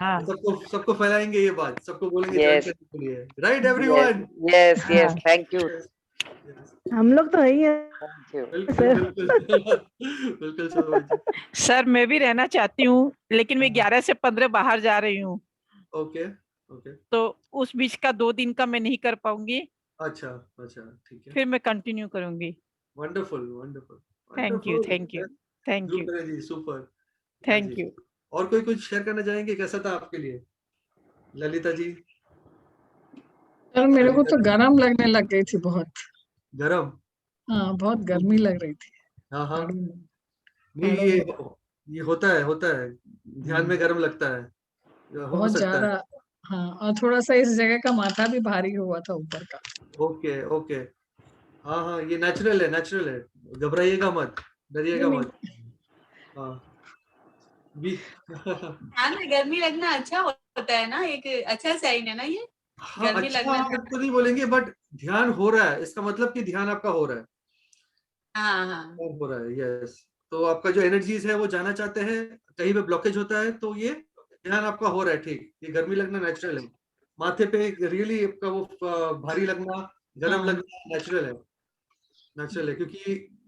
सबको फैलाएंगे ये बात, सबको बोलेंगे ज्वाइन करने के लिए। Right everyone? Yes thank you. हम लोग तो यही है। बिल्कुल सर मैं भी रहना चाहती हूँ, लेकिन मैं 11 से 15 बाहर जा रही हूँ। ओके तो उस बीच का 2 दिन का मैं नहीं कर पाऊंगी। अच्छा ठीक है, फिर मैं कंटिन्यू करूंगी। वंडरफुल। थैंक यू जी, सुपर। Thank you. और कोई कुछ शेयर करना चाहेंगे? कैसा था आपके लिए? ललिता जी। सर मेरे को तो गर्म लगने लग गई थी, बहुत गरम। हाँ, बहुत गर्मी लग रही थी। हाँ नहीं, ये होता है ध्यान में गर्म लगता है, हो बहुत सकता है। ज्यादा। हाँ, और थोड़ा सा इस जगह का माथा भी भारी हुआ था ऊपर का। ओके हाँ ये नेचुरल है, घबराइएगा मत, डरिएगा मत। हाँ गर्मी लगना अच्छा होता है ना, एक अच्छा साइन है ना ये। हाँ, गर्मी अच्छा लगना तो नहीं बोलेंगे, बट ध्यान हो रहा है, इसका मतलब कि ध्यान आपका हो रहा है। हाँ हो रहा है। यस, तो आपका जो एनर्जीज है वो जाना चाहते हैं, कहीं पे ब्लॉकेज होता है तो ये ध्यान आपका हो रहा है ठीक, ये गर्मी लगना नेचुरल है, माथे पे रियली आपका वो भारी लगना, गरम लगना नेचुरल है क्योंकि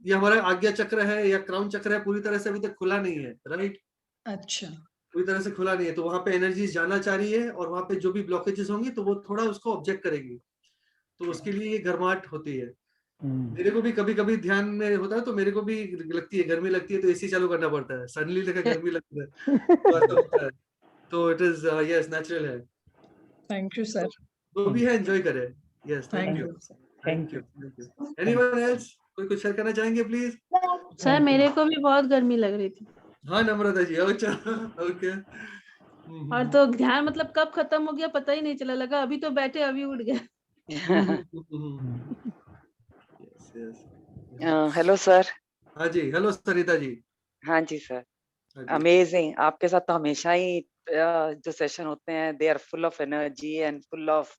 ये हमारा आज्ञा चक्र है या क्राउन चक्र है, पूरी तरह से अभी तक खुला नहीं है, राइट? अच्छा, पूरी तरह से खुला नहीं है, तो वहां पे एनर्जीज जाना चाह रही है और वहां पे जो भी ब्लॉकेजेस होंगी तो वो थोड़ा उसको ऑब्जेक्ट करेगी, तो उसके लिए ये गर्माहट होती है। मेरे को भी कभी कभी ध्यान में होता है तो मेरे को भी लगती है, गर्मी लगती है तो एसी चालू करना पड़ता है, सडनली लगा गर्मी लगता है तो ऐसा होता है, तो इट इज यस नेचुरल है। Thank you sir. जो भी है एंजॉय करें। Yes, thank you, thank you. Anyone else, कोई कुछ शेयर करना चाहेंगे प्लीज? सर मेरे को भी बहुत गर्मी लग रही थी। हाँ नम्रता जी, अच्छा, ओके। और तो ध्यान मतलब कब खत्म हो गया पता ही नहीं चला, लगा अभी तो बैठे अभी उठ गया। Hello sir. हाँ जी, हेलो सरिता जी। हाँ जी सर, अमेजिंग। आपके साथ तो हमेशा ही जो सेशन होते हैं they are full of energy and full of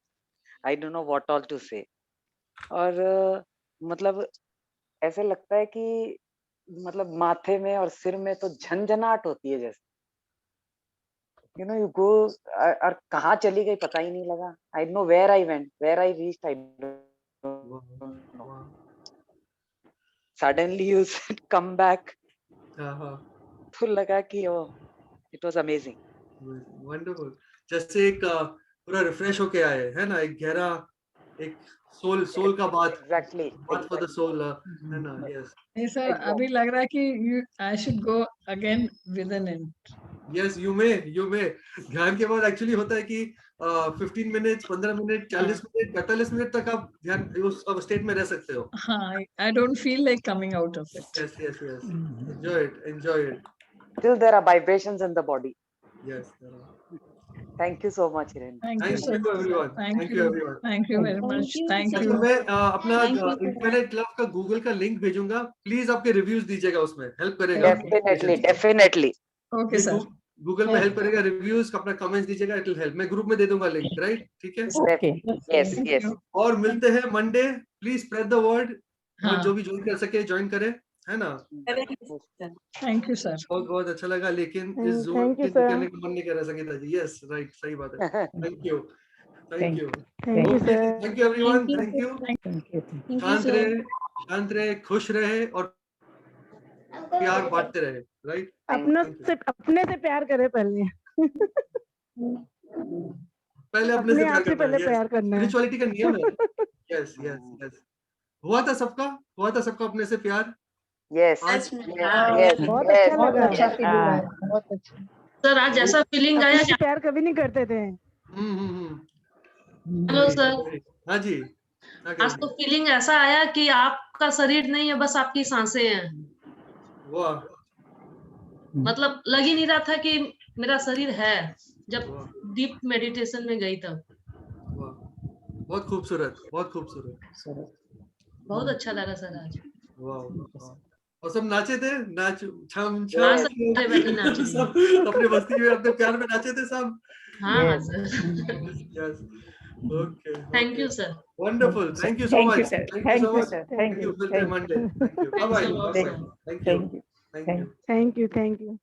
I don't know what all to say. और मतलब ऐसे लगता है कि मतलब माथे में और सिर में तो झंझनाहट होती है जैसे, यू नो यू गो और कहाँ चली गई पता ही नहीं लगा। I know where I went, where I reached, I don't know. Suddenly you come back, तो लगा कि oh it was amazing, wonderful. जैसे एक पूरा रिफ्रेश होके आए है ना, एक गहरा, एक सोल का बात, एग्जैक्टली बात फॉर द सोल है ना। यस नहीं सर, अभी लग रहा है कि I should go again with an end. Yes, you may. ध्यान के बाद एक्चुअली होता है कि 15 मिनट, 15 मिनट, 40 मिनट, 45 मिनट तक आप ध्यान उस स्टेट में रह सकते हो। हाँ, I don't feel like coming out of it. Yes enjoy it till there are vibrations in the body. Yes. Thank you so much, Hiren. Thank Thank you you everyone. Thank you everyone. Thank you very much. Thank अच्छा, you. मैं अपना internet club का Google का link भेजूंगा, please आपके reviews दीजिएगा, उसमें help करेगा। Definitely. Okay sir. गूगल में हेल्प करेगा, रिव्यूज अपना कमेंट्स दीजिएगा, इट विल हेल्प। मैं ग्रुप में दे दूंगा लिंक, राइट? ठीक है, Okay. Yes. और मिलते हैं Monday, please spread the word, हाँ. और जो भी ज्वाइन कर सके ज्वाइन करे, है ना। Thank you sir. बहुत अच्छा लगा, लेकिन इस जूम Thank you, पे sir. करने का मन नहीं कर रहा संगीता जी। यस राइट, सही बात है। Thank you Thank you, okay, sir. Thank you everyone, thank you. Thank you, शांत रहे, खुश रहे और प्यार बांटते रहे, राइट? अपने से प्यार करे पहले। पहले अपने से आप से पहले प्यार करना है। स्पिरिचुअलिटी का नियम है। यस हुआ था सबका अपने से प्यार। Yes. बहुत अच्छा लगा। बहुत अच्छा। सर आज ऐसा फीलिंग आया कि प्यार कभी नहीं करते थे। Hello sir. हाँ जी, आज तो फीलिंग ऐसा आया कि आपका शरीर नहीं है, बस आपकी सांसें हैं। वाह, मतलब लग ही नहीं रहा था कि मेरा शरीर है, जब डीप मेडिटेशन में गई तब। बहुत खूबसूरत। बहुत अच्छा लगा सर आज। वाह, और सब नाचे थे, छम हाँ सर, बैठे नाचे। सब अपने मस्ती में, अपने प्यार में नाचे थे सब। हाँ sir. Yes, okay, thank you sir. Wonderful, thank you so much. Thank you, मिलते हैं Monday. Thank you, bye bye. Thank you.